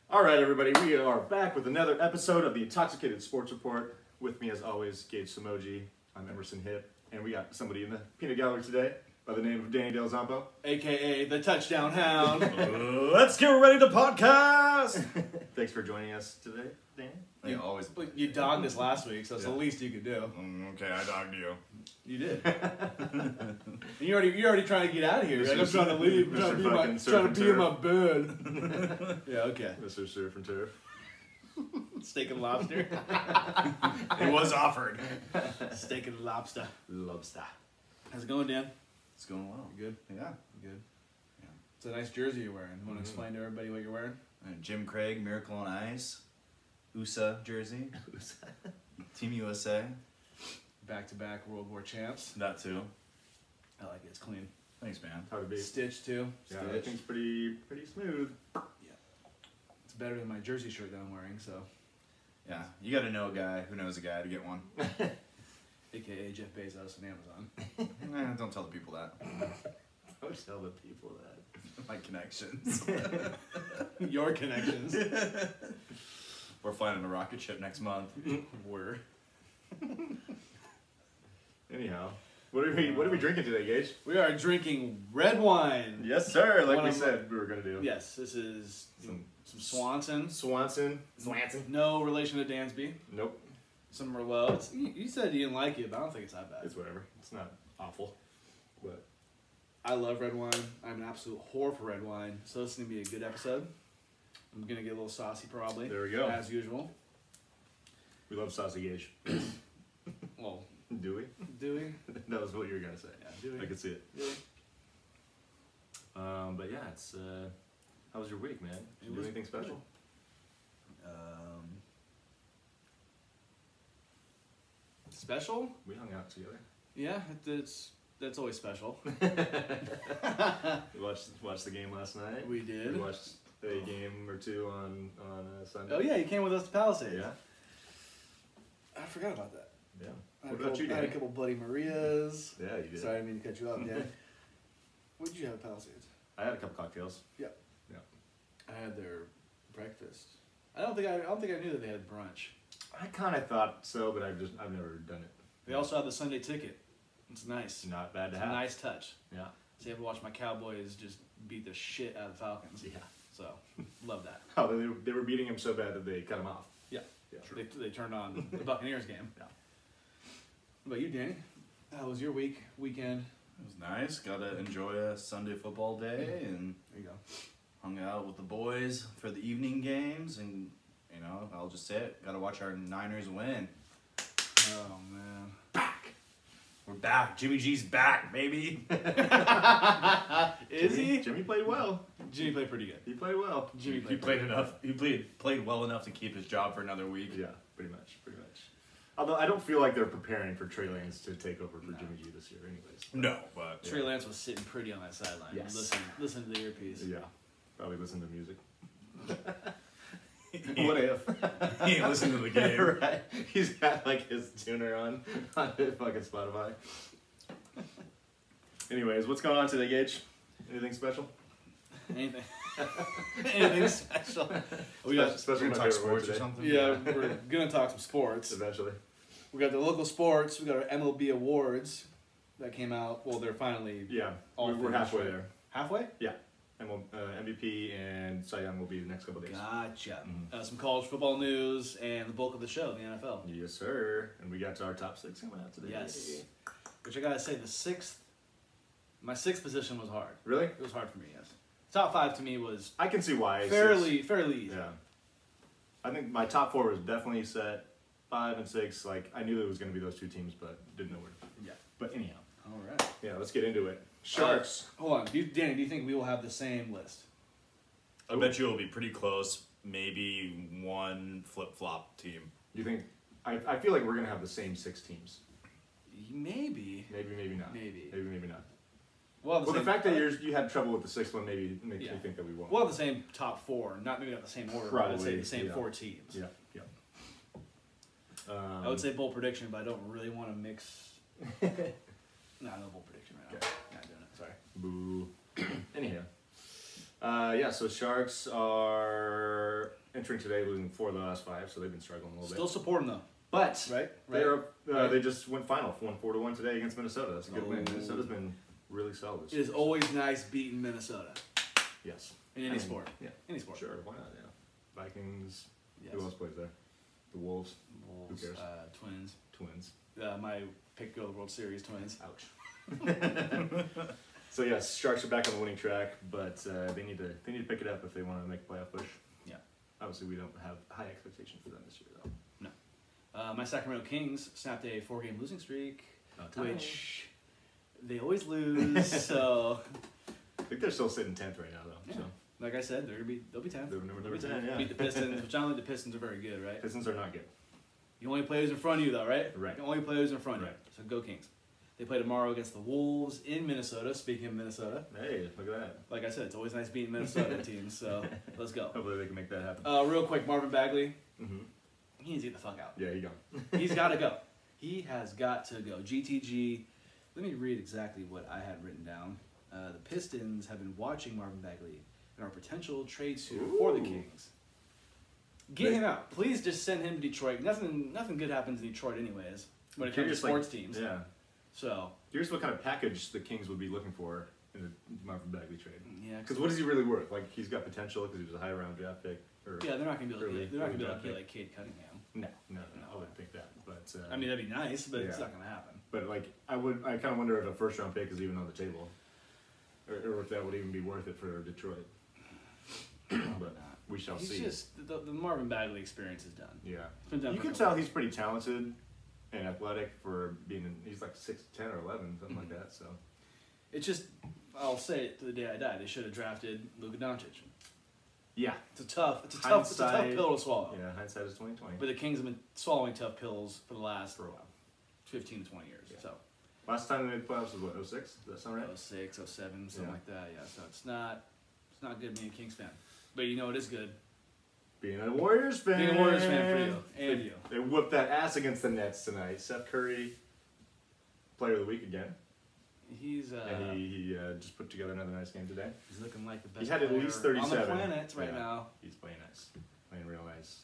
All right, everybody, we are back with another episode of the Intoxicated Sports Report. With me, as always, Gage Samoji. I'm Emerson Hipp, and we got somebody in the peanut gallery today by the name of Danny Del Zampo, a.k.a. the Touchdown Hound. Let's get ready to podcast! Thanks for joining us today, Danny. Yeah, always. You dogged us last week, so it's the least you could do. Okay, I dogged you. You did. you're already trying to get out of here. Like, I'm trying to leave. I'm trying to be in my bed. Yeah, okay. Mr. Surf and Turf. Steak and lobster. It was offered. Steak and lobster. Lobster. How's it going, Dan? It's going well. You good? Yeah. You good? Yeah. It's a nice jersey you're wearing. You want to explain to everybody what you're wearing? Jim Craig, Miracle on Ice, USA jersey, Team USA. Back-to-back World War champs. That too. I like it. It's clean. Thanks, man. How to be? Stitched, too. Yeah, I think it's pretty smooth. It's better than my jersey shirt that I'm wearing, so. Yeah, you got to know a guy who knows a guy to get one. A.k.a. Jeff Bezos and Amazon. Don't tell the people that. Don't tell the people that. My connections. Your connections. We're flying on a rocket ship next month. We're. Anyhow, what are we drinking today, Gage? We are drinking red wine. Yes, sir. Like One we of said we were gonna do. Yes, this is Some some Swanson. Swanson. No relation to Dansby. Nope. Some Merlot. You said you didn't like it, but I don't think it's that bad. It's whatever. It's not awful, but I love red wine. I'm an absolute whore for red wine. So this is gonna be a good episode. I'm gonna get a little saucy probably. There we go. As usual. we love saucy Gage. Well, Do we? do we? That was what you were gonna say. Yeah, do we? I could see it. Do we? But yeah, it's. How was your week, man? Did you do anything special? Special? We hung out together. Yeah, that's always special. We watched the game last night. We did. We watched a game or two on Sunday. Oh yeah, you came with us to Palisades. Yeah. I forgot about that. Yeah. I What had about you, I had a Danny? couple Bloody Marias. Yeah, you did. Sorry, I didn't mean to cut you off, Dan. What did you have at Palisades? I had a couple cocktails. I had their breakfast. I don't think I knew that they had brunch. I kind of thought so, but I've never done it. They also have the Sunday ticket. It's nice. It's not bad to It's a have. nice touch. Yeah. So you have to watch my Cowboys just beat the shit out of the Falcons. Yeah. So, love that. Oh, they were beating him so bad that they cut him off. Yeah. Yeah. They turned on the Buccaneers game. Yeah. What about you, Danny? How was your weekend? It was nice. Got to enjoy a Sunday football day and There you go. hung out with the boys for the evening games. And, you know, I'll just say it. Got to watch our Niners win. Oh, man. We're back. Jimmy G's back, baby. Is he? Jimmy played well. Jimmy played pretty good. He played well. Jimmy He played enough. He played well enough to keep his job for another week. Yeah, pretty much. Although I don't feel like they're preparing for Trey Lance to take over for Jimmy G this year, anyways. No, but Trey Lance was sitting pretty on that sideline. Yes. Listen to the earpiece. Yeah, probably listen to music. What if? he ain't listened to the game. Right? He's got like his tuner on fucking Spotify. Anyways, what's going on today, Gage? Anything special? Anything? Anything special? We got. Especially We're my gonna talk favorite word sports or today. something. Yeah, we're gonna talk some sports. Eventually. We got the local sports. We got our MLB awards that came out. Well, they're finally Yeah, All we're finished, halfway right? there. halfway. MVP and Cy Young will be the next couple days. Gotcha. Mhm. Some college football news and the bulk of the show, the NFL. Yes, sir. And we got to our top 6 coming out today. Yes. Which I gotta say, my sixth position was hard. Really? It was hard for me. Yes. Top 5 to me was I can see why. fairly easy. Yeah. I think my top 4 was definitely set. 5 and 6, like I knew it was going to be those two teams, but didn't know where. Yeah. But anyhow, All right. yeah, let's get into it. Sharks. Hold on, Danny. Do you think we will have the same list? I bet you it'll be pretty close. Maybe one flip-flop team. You think? I feel like we're going to have the same 6 teams. Maybe. Maybe not. Maybe. Maybe not. Well, The fact that you had trouble with the 6th one maybe makes me think that we won't. We'll have the same top 4, maybe not the same order. But I'd say the same 4 teams. Yeah. I would say bold prediction, but I don't really want to mix. No bold prediction right now. Okay. Not doing it. Sorry. Boo. Anyhow. So Sharks are entering today, losing 4 of the last 5, so they've been struggling a little Still bit. support them though. But Right? they just went final, won 4-1 today against Minnesota. That's a good win. Minnesota's been really solid this It year. is always nice beating Minnesota Yes. in any sport. Yeah. Any sport. Sure, why not? Yeah. Vikings. Yes. Who else plays there? The Wolves. Wolves, Who cares? Twins. Twins. My pick go to the World Series, Twins. Ouch. So yes, Sharks are back on the winning track, but they need to pick it up if they want to make a playoff push. Yeah. Obviously, we don't have high expectations for them this year, though. My Sacramento Kings snapped a 4-game losing streak, About time. which they always lose. So, I think they're still sitting 10th right now, though. Yeah. So like I said, they'll be 10th. they're number They'll be 10. Yeah. Beat the Pistons, which I don't think the Pistons are very good, right? Pistons are not good. You only play who's in front of you, though, right? Right. You only play who's in front of you. Right. So go Kings. They play tomorrow against the Wolves in Minnesota. Speaking of Minnesota, Hey, look at that. like I said, it's always nice beating Minnesota teams. So let's go. Hopefully, they can make that happen. Real quick, Marvin Bagley. Mm-hmm. He needs to get the fuck out. Yeah, he gone. He's got to go. He has got to go. GTG. Let me read exactly what I had written down. The Pistons have been watching Marvin Bagley and our potential trade suitor for the Kings. Get him out. Please just send him to Detroit. Nothing good happens in Detroit anyways when it comes to sports teams. Yeah. So. Curious what kind of package the Kings would be looking for in a Marvin Bagley trade. Yeah. Because what is he really worth? Like, he's got potential because he was a high round draft pick. Or Yeah, they're not gonna be able to. early- They're not gonna be able early to get draft like Cade Cunningham. No, I wouldn't think that. But I mean, that'd be nice, but it's Yeah. not gonna happen. but like, I kind of wonder if a first round pick is even on the table, or if that would even be worth it for Detroit. But we shall He's see. just the Marvin Bagley experience is done. Yeah, It's been done you for a can couple tell he's pretty talented and athletic for being. He's like 6'10" or 11, something like that. So It's just, I'll say it to the day I die. They should have drafted Luka Doncic. yeah, It's a tough Hindsight- pill to swallow. yeah. Hindsight is 20/20. But the Kings have been swallowing tough pills for the last For a while. 15 to 20 years. Yeah. So Last time they made the playoffs was what, 06? Does that sound right? 06, 07, something Yeah. like that. Yeah. So it's not good being a Kings fan. But you know it is good. Being a Warriors fan. Being a Warriors fan for you and you. They whooped that ass against the Nets tonight. Seth Curry, player of the week again. He's And he just put together another nice game today. he's looking like the best He had at player least on 37. the planet right Yeah. now. He's playing nice. Playing real nice.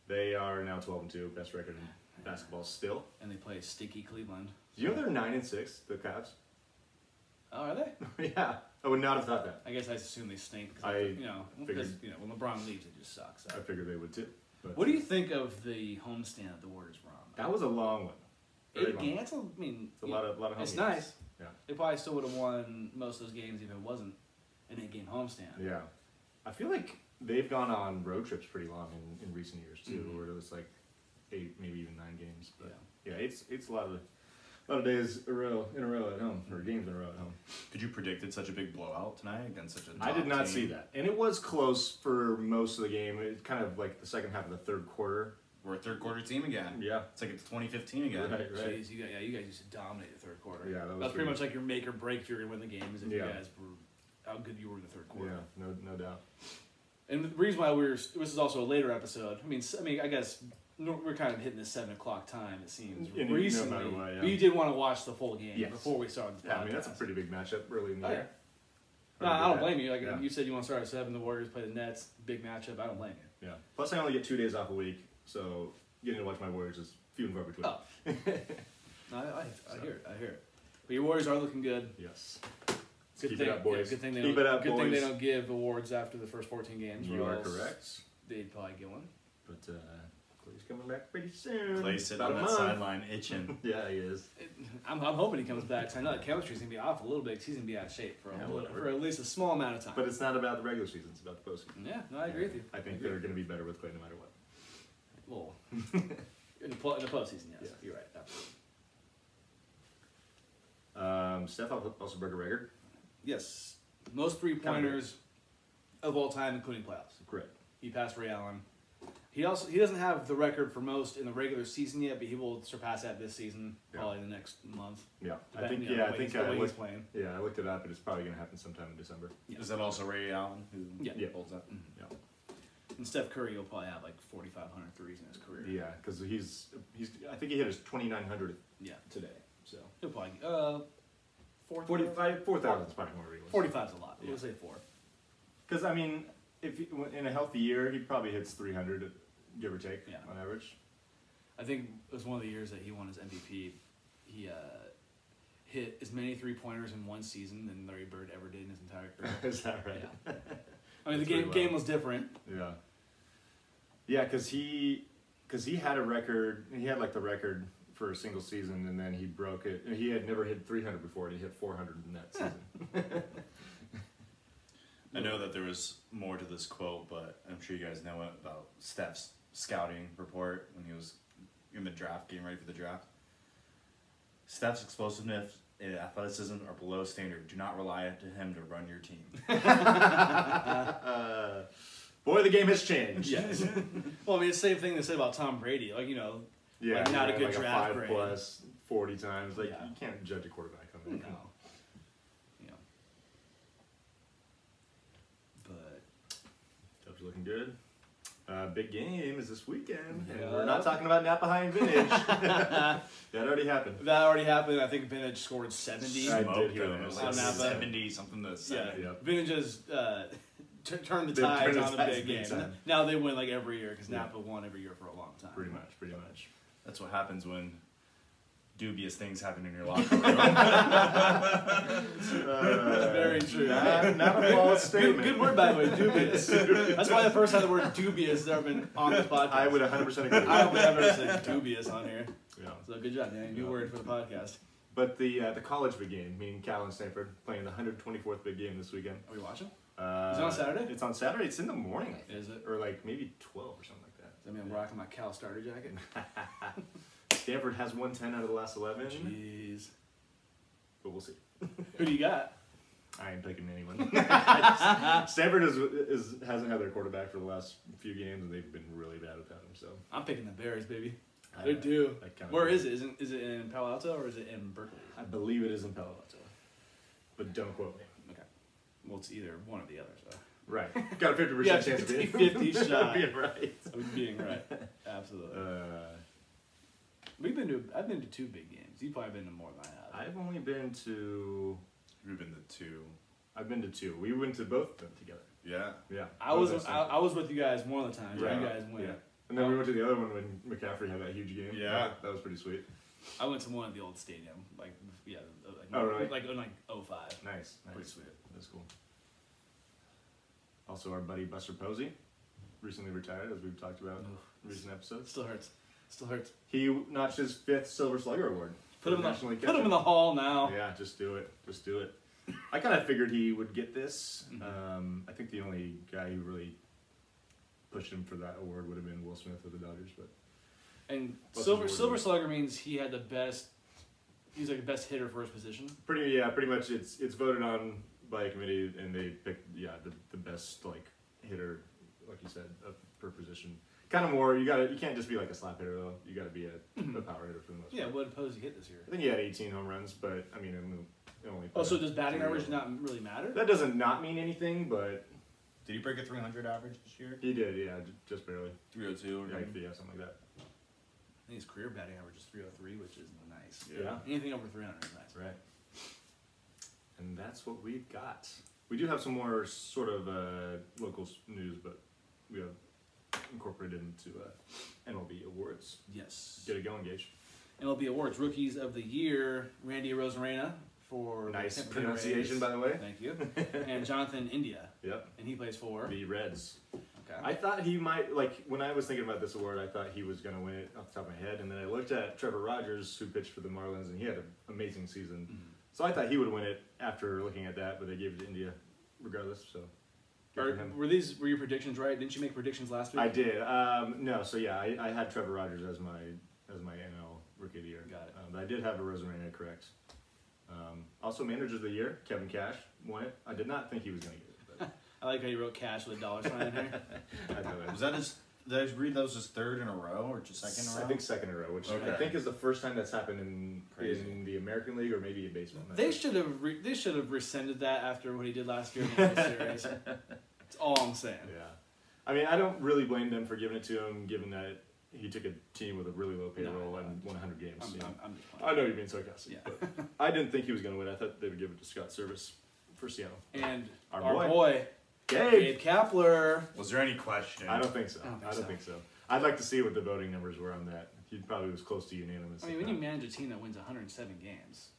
They are now 12-2, best record in basketball still. And they play sticky Cleveland. Do you know they're 9-6, the Cavs? Oh, are they? Yeah. I would not have thought that. I guess I assume they stink. I Because when LeBron leaves, it just sucks. So. I figured they would too. But What do you think of the homestand that the Warriors were on? That was a long one. Very 8 long. games? I mean, It's a lot of home it's games. nice. Yeah. They probably still would have won most of those games if it wasn't an 8-game homestand. Yeah. I feel like they've gone on road trips pretty long in recent years too, Mhm. where it was like 8, maybe even 9 games. But yeah, it's a lot of days in a row at home, or games in a row at home. Could you predicted such a big blowout tonight against such a I top did not team? see that, and it was close for most of the game. It kind of like the second half of the third quarter. We're a third quarter team again. Yeah. It's like it's 2015 again. Right. Jeez, you guys used to dominate the third quarter. Yeah, that was That's pretty pretty much like your make or break if you're gonna win the game is if you Yeah. guys were how good you were in the third quarter. Yeah, no doubt. And the reason why this is also a later episode. I mean, I guess we're kind of hitting the 7 o'clock time. It seems Yeah, no recently, matter what, yeah. but you did want to watch the full game Yes. before we started this podcast. Yeah, I mean that's a pretty big matchup early in the Oh, year. No, I don't blame you. Like Yeah. you said, you want to start at 7. The Warriors play the Nets. Big matchup. I don't blame you. Yeah. Plus, I only get 2 days off a week, so getting to watch my Warriors is few and far between. Oh. No, I hear it. I hear it. But your Warriors are looking good. Yes. Good Keep thing, it up, boys. Yeah, good thing they Keep don't, it up, good boys. thing they don't give awards after the first 14 games. You or are else correct. They'd probably get one. But Clay's coming back pretty soon. Clay sitting About on a that month. sideline itching. Yeah, he is. I'm hoping he comes back. 'Cause I know that chemistry's gonna be off a little bit. 'Cause he's gonna be out of shape for Yeah, for at least a small amount of time. But it's not about the regular season; it's about the postseason. Yeah, no, I agree with you. I think they're going to be better with Clay no matter what. Well, in the postseason, yes, Yeah. you're right. Absolutely. Steph also broke a record. Yes, most 3-pointers of all time, including playoffs. Correct. He passed Ray Allen. He doesn't have the record for most in the regular season yet, but he will surpass that this season, Yeah. probably the next month. Yeah, I Depending think. on Yeah, the I way think he's- the way I he's looked. playing. Yeah, I looked it up, and it's probably going to happen sometime in December. Yeah. Is that also Ray Allen who Yeah. holds that? Yeah. And Steph Curry will probably have like 4,500 threes in his career. Yeah, because he's. I think he hit his 2,900 Yeah. today. So He'll probably 4,000 is probably more realistic. 45 is a lot. Yeah. We'll say 4. Because I mean, in a healthy year, he probably hits 300, give or take, Yeah. on average. I think it was one of the years that he won his MVP. He hit as many 3-pointers in one season than Larry Bird ever did in his entire career. Is that right? Yeah. I mean, the That's pretty game wild. was different. Yeah. Yeah, because he had a record. He had like the record for a single season, and then he broke it. And he had never hit 300 before, and he hit 400 in that season. I know that there was more to this quote, but I'm sure you guys know it about Steph's scouting report when he was in the draft, getting ready for the draft. Steph's explosiveness and athleticism are below standard. Do not rely on him to run your team. Boy, the game has changed. Yes. Well, I mean, it's the same thing they said about Tom Brady. Like, you know, Yeah, Like, not he a ran, good like draft a 5 grade. plus 40 times. Like Yeah. you can't judge a quarterback on that. no. You know. But Dubs looking good. Big game is this weekend, and Yeah. we're not talking about Napa High and Vintage. That already happened. that already happened. I think Vintage scored 70. I Smoked did hear them. that. It was On like Napa. 70 something to Yeah, 7. Yep. Vintage just turned the They've tides turned the on the tides big big game. time. Now they win like every year because Yeah. Napa won every year for a long time. Pretty much. That's what happens when dubious things happen in your locker room. Very true. Not a false statement. Good word, by the way, dubious. That's why the first time the word dubious has ever been on this podcast. I would 100% agree. I don't think I've ever said dubious on here. Yeah. So good job, Danny. New Yeah. word for the podcast. But the college big game, me and Cal and Stanford playing the 124th big game this weekend. Are we watching? Is it on Saturday? It's on Saturday. It's in the morning, I think. Is it? Or like maybe 12 or something like that. I mean, I'm rocking my Cal starter jacket. Stanford has won 10 out of the last 11, Jeez. but we'll see. Who do you got? I ain't picking anyone. Stanford hasn't had their quarterback for the last few games, and they've been really bad without him. So I'm picking the Bears, baby. I- They're due. I kinda Where agree. is it? Is it in Palo Alto or is it in Berkeley? I believe it is in Palo Alto, but don't quote me. Okay. Well, it's either one or the other, so. Right, got a 50% Yeah, chance of being 50 shot. being right. Of being right. Absolutely. I've been to 2 big games. You've probably been to more than I have. I've only been to. We've been the 2. I've been to 2. We went to both of them together. Yeah. Yeah, I was with you guys one of the times. Right. You guys went. Yeah. And then we went to the other one when McCaffrey had that huge game. Yeah. that was pretty sweet. I went to one at the old stadium, like Oh, really? like in 05. Nice. Pretty sweet. That's cool. Also, our buddy Buster Posey recently retired, as we've talked about in recent episodes. Still hurts. Still hurts. He notched his 5th Silver Slugger award. Put him, National League put him catcher. in the hall now. Yeah, just do it. Just do it. I kind of figured he would get this. Mhm. I think the only guy who really pushed him for that award would have been Will Smith of the Dodgers, but And Buster's Silver award. Slugger means he had the best. He's like the best hitter for his position. pretty much it's voted on by a committee, and they picked the best like hitter, like you said, per position. Kind of more. You can't just be like a slap hitter though. You got to be a power hitter for the most Yeah, part. what did Posey hit this year? I think he had 18 home runs, but I mean, it only. Oh, so does batting 3 average over. not really matter? That doesn't not mean anything, but Did he break a 300 average this year? he did. Yeah, just barely. 302 or Yeah, something? yeah, something like that. I think his career batting average is 303, which is nice. Yeah. Anything over 300 is nice. Right. And that's what we've got. We do have some more sort of local news, but we have incorporated into MLB awards. Yes. Get it going, Gage. MLB awards: Rookies of the Year, Randy Rosarena for the Nice Tampa Bay pronunciation, Rays. by the way. Thank you. And Jonathan India, Yep. and he plays for. The Reds. Okay. I thought he might, like, when I was thinking about this award, I thought he was going to win it off the top of my head. And then I looked at Trevor Rogers, who pitched for the Marlins, and he had an amazing season. So I thought he would win it after looking at that, but they gave it to India regardless. So good for him. Were your predictions right? Didn't you make predictions last week? I did. No, so yeah, I had Trevor Rogers as my NL Rookie of the Year. Got it. But I did have a Rosarena correct. Also, Manager of the Year, Kevin Cash won it. I did not think he was going to get it, but I like how you wrote cash with a dollar sign in here. I thought that Was that his? Did I read that was his 3rd in a row or just 2nd in a row? I think second in a row, which I Okay. think is the first time that's happened in Crazy. the American League or maybe in baseball. I'm not They sure. should have rescinded that after what he did last year in the World Series. That's all I'm saying. Yeah, I mean, I don't really blame them for giving it to him, given that he took a team with a really low payroll and won 100 games. I'm you know. just I know you're being sarcastic, Yeah. but I didn't think he was going to win. I thought they would give it to Scott Service for Seattle. And Our our boy. boy, Gabe Kapler. Was there any question? I don't think so. I don't think so. I'd like to see what the voting numbers were on that. He probably was close to unanimous. I mean, when you manage a team that wins 107 games.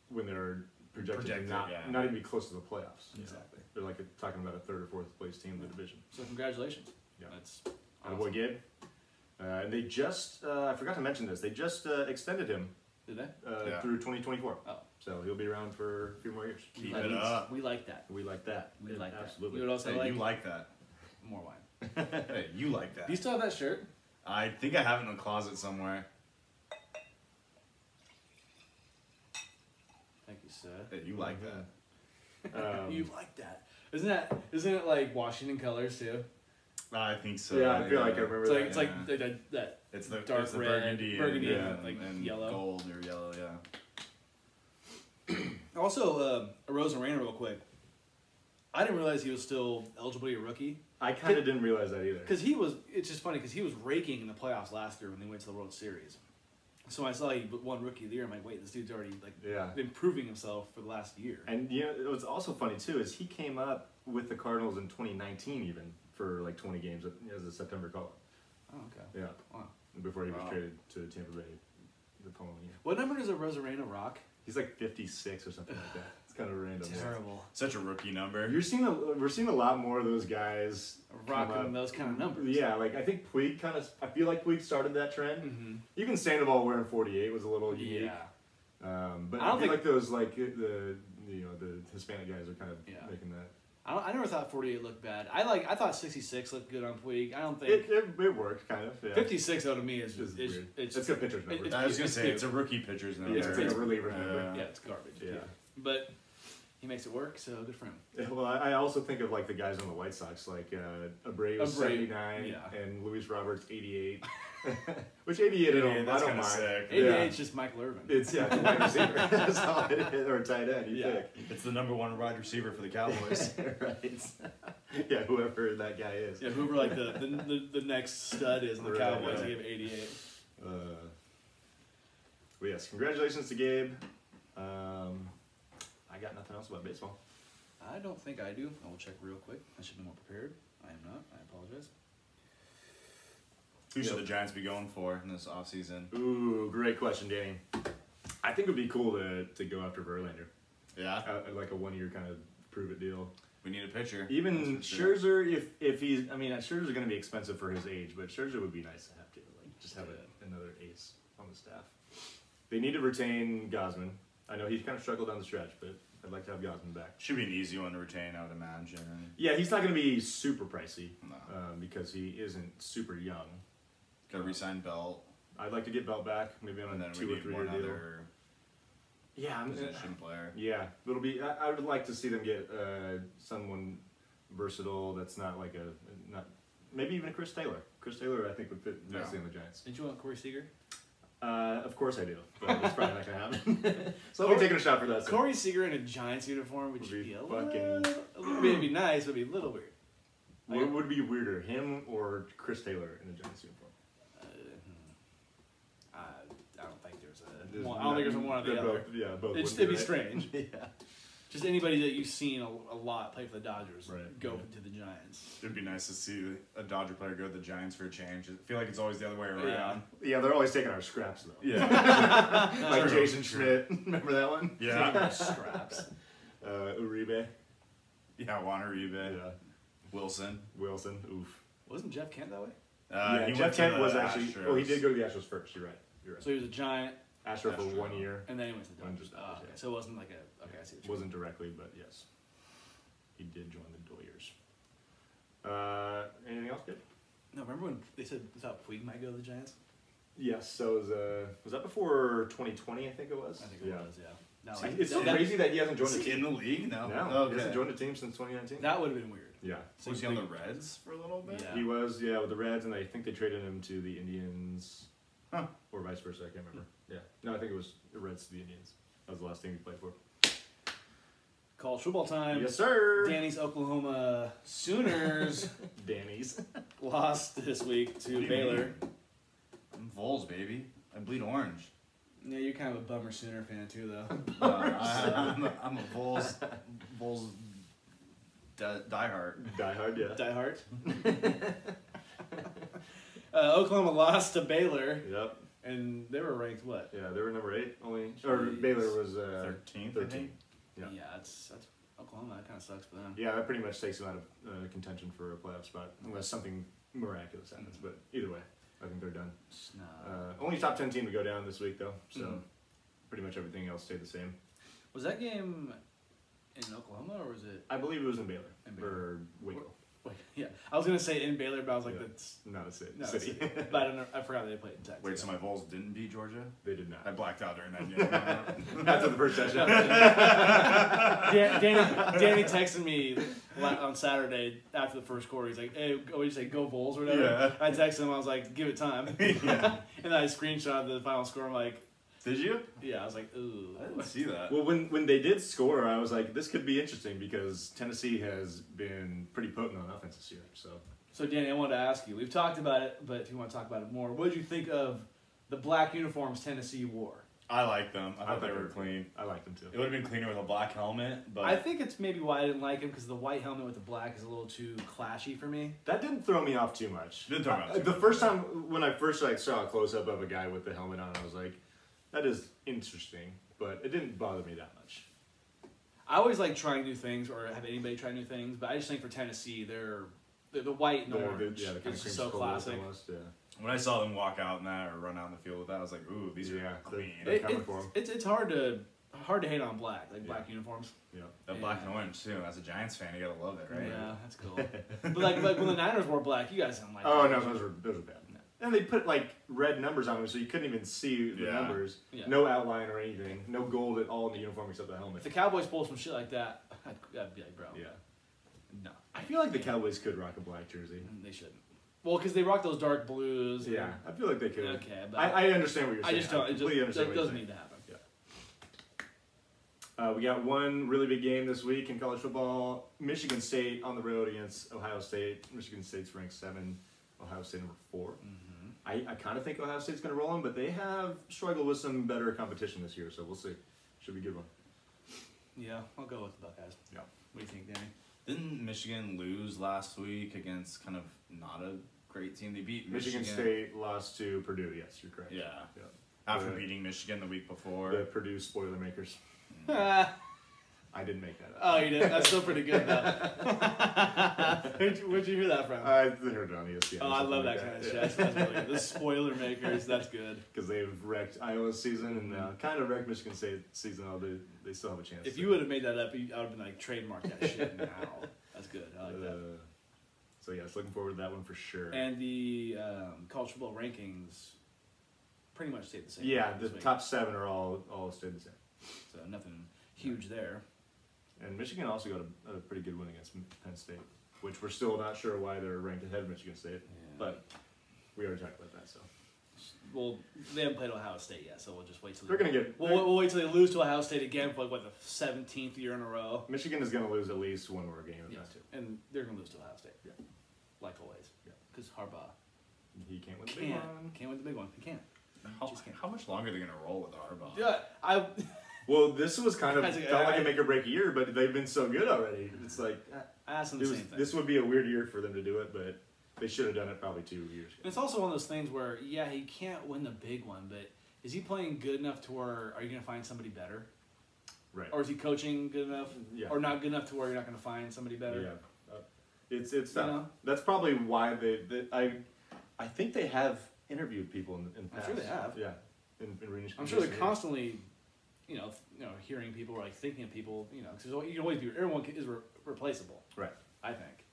when they're projected Projected, to yeah. not even be close to the playoffs. Exactly. They're like talking about a third or fourth place team in the division. So congratulations. Yeah. That's Awesome. Boy, Gabe. And they just, I forgot to mention this, they just extended him Did they? Yeah. through 2024. Oh. So he'll be around for a few more years. Keep it up. We like that. We like that. We like that. Absolutely. You would also Hey, like you like that. more wine. Hey, you like that. Do you still have that shirt? I think I have it in a closet somewhere. Thank you, sir. Hey, you like that. You like that? Isn't it like Washington colors too? I think so. Yeah, I feel like I remember It's that. like it's like that It's the dark it's the red, burgundy, burgundy and, and, like, and yellow. gold or yellow. Yeah. Also, Rosen-Reina real quick. I didn't realize he was still eligible to be a rookie. I kind of didn't realize that either. Because he was, it's just funny because he was raking in the playoffs last year when they went to the World Series. So when I saw he won Rookie of the Year, I'm like, wait, this dude's already like Yeah. been proving himself for the last year. And you know, what's also funny too is he came up with the Cardinals in 2019 even for like 20 games as a September call. Oh, okay. Yeah. Wow. Before he was Wow. traded to Tampa Bay the following year. What number does a Rosen-Reina rock? He's like 56 or something like that. It's kind of random. Terrible. Such a rookie number. We're seeing a lot more of those guys come Rocking up. those kind of numbers. Yeah, like I think Puig I feel like Puig started that trend. Mm-hmm. Even Sandoval wearing 48 was a little unique. Yeah. But I I, don't feel think- like those like the Hispanic guys are kind of Yeah. making that. I never thought 48 looked bad. I thought 66 looked good on Puig. I don't think It worked kind of. Yeah. 56 though to me is It's it's weird. it's It's a pitcher's number. it's- I was gonna say it's- it's a rookie pitcher's number. Yeah, it's like a reliever's number. yeah, it's garbage. Yeah. But he makes it work, so good for him. Yeah, well, I also think of like the guys on the White Sox, like Abreu Abreu, 79 yeah. and Luis Roberts 88. Which 88 I don't that's mind. kinda sick. 88 Yeah. is just Michael Irvin. It's a wide receiver. That's all it is, or a tight end. You Yeah. pick. It's the #1 wide receiver for the Cowboys. Right. Yeah, whoever that guy is. Yeah, whoever like the next stud is in the Right, Cowboys, right. they give 88. Well, yes, congratulations to Gabe. I got nothing else about baseball. I don't think I do. I will check real quick. I should be more prepared. I am not. I apologize. Who should Yep. the Giants be going for in this offseason? Ooh, great question, Danny. I think it would be cool to go after Verlander. Yeah, Like a 1 year kind of prove it deal. we need a pitcher. Even That's for sure. Scherzer, if he's, I mean, Scherzer's going to be expensive for his age, but Scherzer would be nice to have too. Like, just have another ace on the staff. They need to retain Gosman. I know he's kind of struggled down the stretch, but I'd like to have Gosman back. Should be an easy one to retain, I would imagine. Yeah, he's not going to be super pricey No. because he isn't super young. Gotta resign Belt, I'd like to get Belt back, maybe on and a then 2 we or need 3 one year deal. other Yeah, position player. yeah, it'll be. I would like to see them get someone versatile that's not like maybe even a Chris Taylor. Chris Taylor, I think, would fit nicely on the Giants. Did you want Corey Seager? Of course I do, but it's probably not gonna happen. So I'll be taking a shot for that. soon. Corey Seager in a Giants uniform would Would be be a fucking- little, I mean, it'd be nice, but it'd be a little weird. What would be weirder, him or Chris Taylor in a Giants uniform? I don't think there's There's I don't think there's a one or the they're other. both- yeah, both. It'd wouldn't be right? strange. Yeah. Just anybody that you've seen a lot play for the Dodgers Right, go yeah. to the Giants. It'd be nice to see a Dodger player go to the Giants for a change. I feel like it's always the other way Yeah. around. Yeah, they're always taking our scraps though. Yeah. Like True, Jason true. Schmidt, remember that one? Yeah. Scraps. Uribe. Yeah, Juan Uribe. Yeah. Wilson. Wilson. Oof. Wasn't Jeff Kent that way? Yeah, he Jeff went to Kent the was actually. Astros. Well, he did go to the Astros first. You're right. You're right. So he was a Giant, Astro for Astro. 1 year. and then he went to the Went Dodgers. to the Dodgers, Okay. yeah. So it wasn't like a. Okay, I see what you mean. Wasn't directly, but yes, he did join the Doyers. Anything else good? No, remember when they said they thought Puig might go to the Giants? Yes. So was that before 2020? I think it was. I think it was, yeah. No, See, it's so crazy that he hasn't joined Is the he team. in the league? No. No, he Okay. hasn't joined the team since 2019. that would have been weird. Yeah, Was he on the Reds for a little bit? Yeah. he was. Yeah, with the Reds, and I think they traded him to the Indians, Huh. or vice versa. I can't remember. Yeah, no, I think it was the Reds to the Indians. That was the last team he played for. College football time. Yes, sir. Danny's Oklahoma Sooners Danny's. lost this week What to do you Baylor. mean? I'm Vols, baby. I bleed orange. Yeah, you're kind of a bummer Sooner fan too, though. I'm a Vols Die Hard. Die Hard, yeah. Die Hard. Oklahoma lost to Baylor, Yep. and they were ranked what? Yeah, they were number 8 only. Or Jeez. Baylor was 13th, I 13. think. Yeah. That's Oklahoma. That kind of sucks for them. Yeah, that pretty much takes them out of contention for a playoff spot, unless something miraculous happens. But either way, I think they're done. No. Only top 10 team to go down this week, though, so Mhm. pretty much everything else stayed the same. Was that game in Oklahoma or was it? I believe it was in Baylor, In Baylor. or Waco. Wait, yeah, I was gonna say in Baylor, but I was like, Yeah. that's No, it's it. no, City. it's- but I don't know. I forgot they played in Texas. Wait, so my Vols didn't beat Georgia? They did not. I blacked out during that game. After the first session. Danny texted me on Saturday after the first quarter. He's like, "Hey, what did you say? Go Bulls or whatever." Yeah. I texted him. I was like, "Give it time." Yeah. And then I screenshot the final score. I'm like, Did you? "Yeah." I was like, "Ooh." I didn't see that. Well, when they did score, I was like, this could be interesting because Tennessee has been pretty potent on offense this year. So Danny, I wanted to ask you. We've talked about it, but if you want to talk about it more, what did you think of the black uniforms Tennessee wore? I like them. I thought they thought were clean. I liked them too. It would have been cleaner with a black helmet, but I think it's maybe why I didn't like him because the white helmet with the black is a little too clashy for me. That didn't throw me off too much. Didn't throw me off too The much, first yeah. time when I first saw a close up of a guy with the helmet on, I was like, that is interesting, but it didn't bother me that much. I always like trying new things or have anybody try new things, but I just think for Tennessee, they're the white and orange. Yeah, the kind It's of just so classic. Almost, yeah. when I saw them walk out in that or run out in the field with that, I was like, ooh, these Yeah, are clean. they're coming for 'em. It's hard to hate on black, like black uniforms. Yeah. That black and orange too. As a Giants fan, you gotta love it, right? Yeah, that's cool. But like when the Niners wore black, you guys didn't like. Oh that. no, those were bad. And they put like red numbers on them, so you couldn't even see the Yeah. numbers. Yeah. No outline or anything. No gold at all in the uniform except the If helmet. the Cowboys pull some shit like that, I'd be like, bro, Yeah. no, I feel like the Cowboys could rock a black jersey. they shouldn't. Well, because they rock those dark blues. and- Yeah, I feel like they could. Okay, but I understand what you're I saying. just don't. It completely just understand that what you're doesn't saying. need to happen. We got one really big game this week in college football. Michigan State on the road against Ohio State. Michigan State's ranked 7, Ohio State number 4. Mm-hmm. I kind of think Ohio State's going to roll them, but they have struggled with some better competition this year, so we'll see. Should be a good one. Yeah, I'll go with the Buckeyes. Yeah. What do you think, Danny? Didn't Michigan lose last week against kind of not a great team? They beat Michigan State lost to Purdue. Yes, you're correct. Yeah. Yeah. After The- beating Michigan the week before. The Purdue Spoilermakers. I didn't make that up. Oh, you did? That's still pretty good, though. Where'd you hear that from? I heard it on ESPN. Oh, I love that kind of shit. That's really good. The spoiler makers, that's good. Because they've wrecked Iowa's season and kind of wrecked Michigan State season. Although they still have a chance. If you would have made that up, I would have been like, trademark that shit now. That's good. I like that. So yes, looking forward to that one for sure. And the college football rankings pretty much stayed the same. Yeah, the this week. top 7 are all stayed the same. So nothing huge there. And Michigan also got a pretty good win against Penn State, which we're still not sure why they're ranked ahead of Michigan State. Yeah. But we already talked about that. So Well, they haven't played Ohio State yet, so we'll just wait till they're gonna get. We'll wait till they lose to Ohio State again for like what the 17th year in a row. Michigan is gonna lose at least one more game, if Yes. not 2. And they're gonna lose to Ohio State. Yeah. Like always. Yeah. Because Harbaugh He can't win the big one. can't win the big one. He can't. How much longer are they gonna roll with Harbaugh? Yeah, Well, this was kind of Guys, felt like a make or break year, but they've been so good already. It's like I asked him the same thing. this would be a weird year for them to do it, but they should have done it probably 2 years ago. And it's also one of those things where, yeah, he can't win the big one, but is he playing good enough to where are you going to find somebody better? Right. Or is he coaching good enough? Yeah. Or not good enough to where you're not going to find somebody better? Yeah. It's tough. You know? That's probably why I think they have interviewed people in the I'm past. sure they have. Yeah. In I'm sure they're constantly, hearing people or like thinking of people, because you can always be, everyone is replaceable. Right. I think,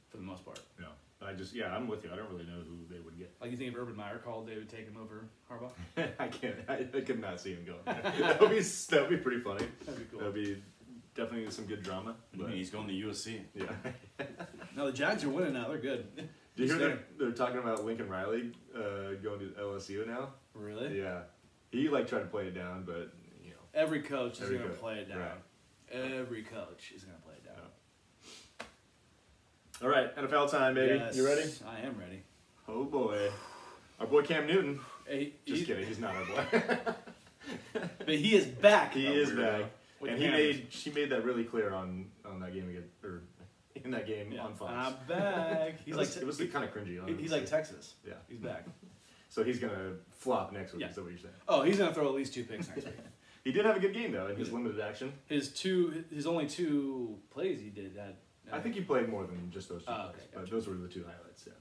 for the most part. No. I'm with you. I don't really know who they would get. Like, you think if Urban Meyer called, they would take him over Harbaugh? I can't. I could not see him going there. that would be pretty funny. That'd be cool. That would be definitely some good drama. I But, mean, he's going to USC. yeah. No, the Jags are winning now. They're good. Do you hear they're talking about Lincoln Riley going to LSU now? Really? Yeah. He tried to play it down, but Every coach is Every going to coach, play it down. right. Every coach is going to play it down. All right, NFL time, baby. Yes, You ready? I am ready. Oh boy, our boy Cam Newton. Hey, Just kidding, he's not our boy. But he is back. He though, is weirdo. back, With and cameras. she made that really clear on that game against, or in that game Yeah. on Fox. I'm back. He's it was kind of cringy. he's like Texas. Yeah. He's back. So he's gonna flop next week. Yeah. Is that what you're saying? Oh, he's gonna throw at least 2 picks next week. He did have a good game though in his limited action. His only 2 plays he did had. I think he played more than just those two Oh, plays, okay, but gotcha. those were the 2 highlights. Yeah,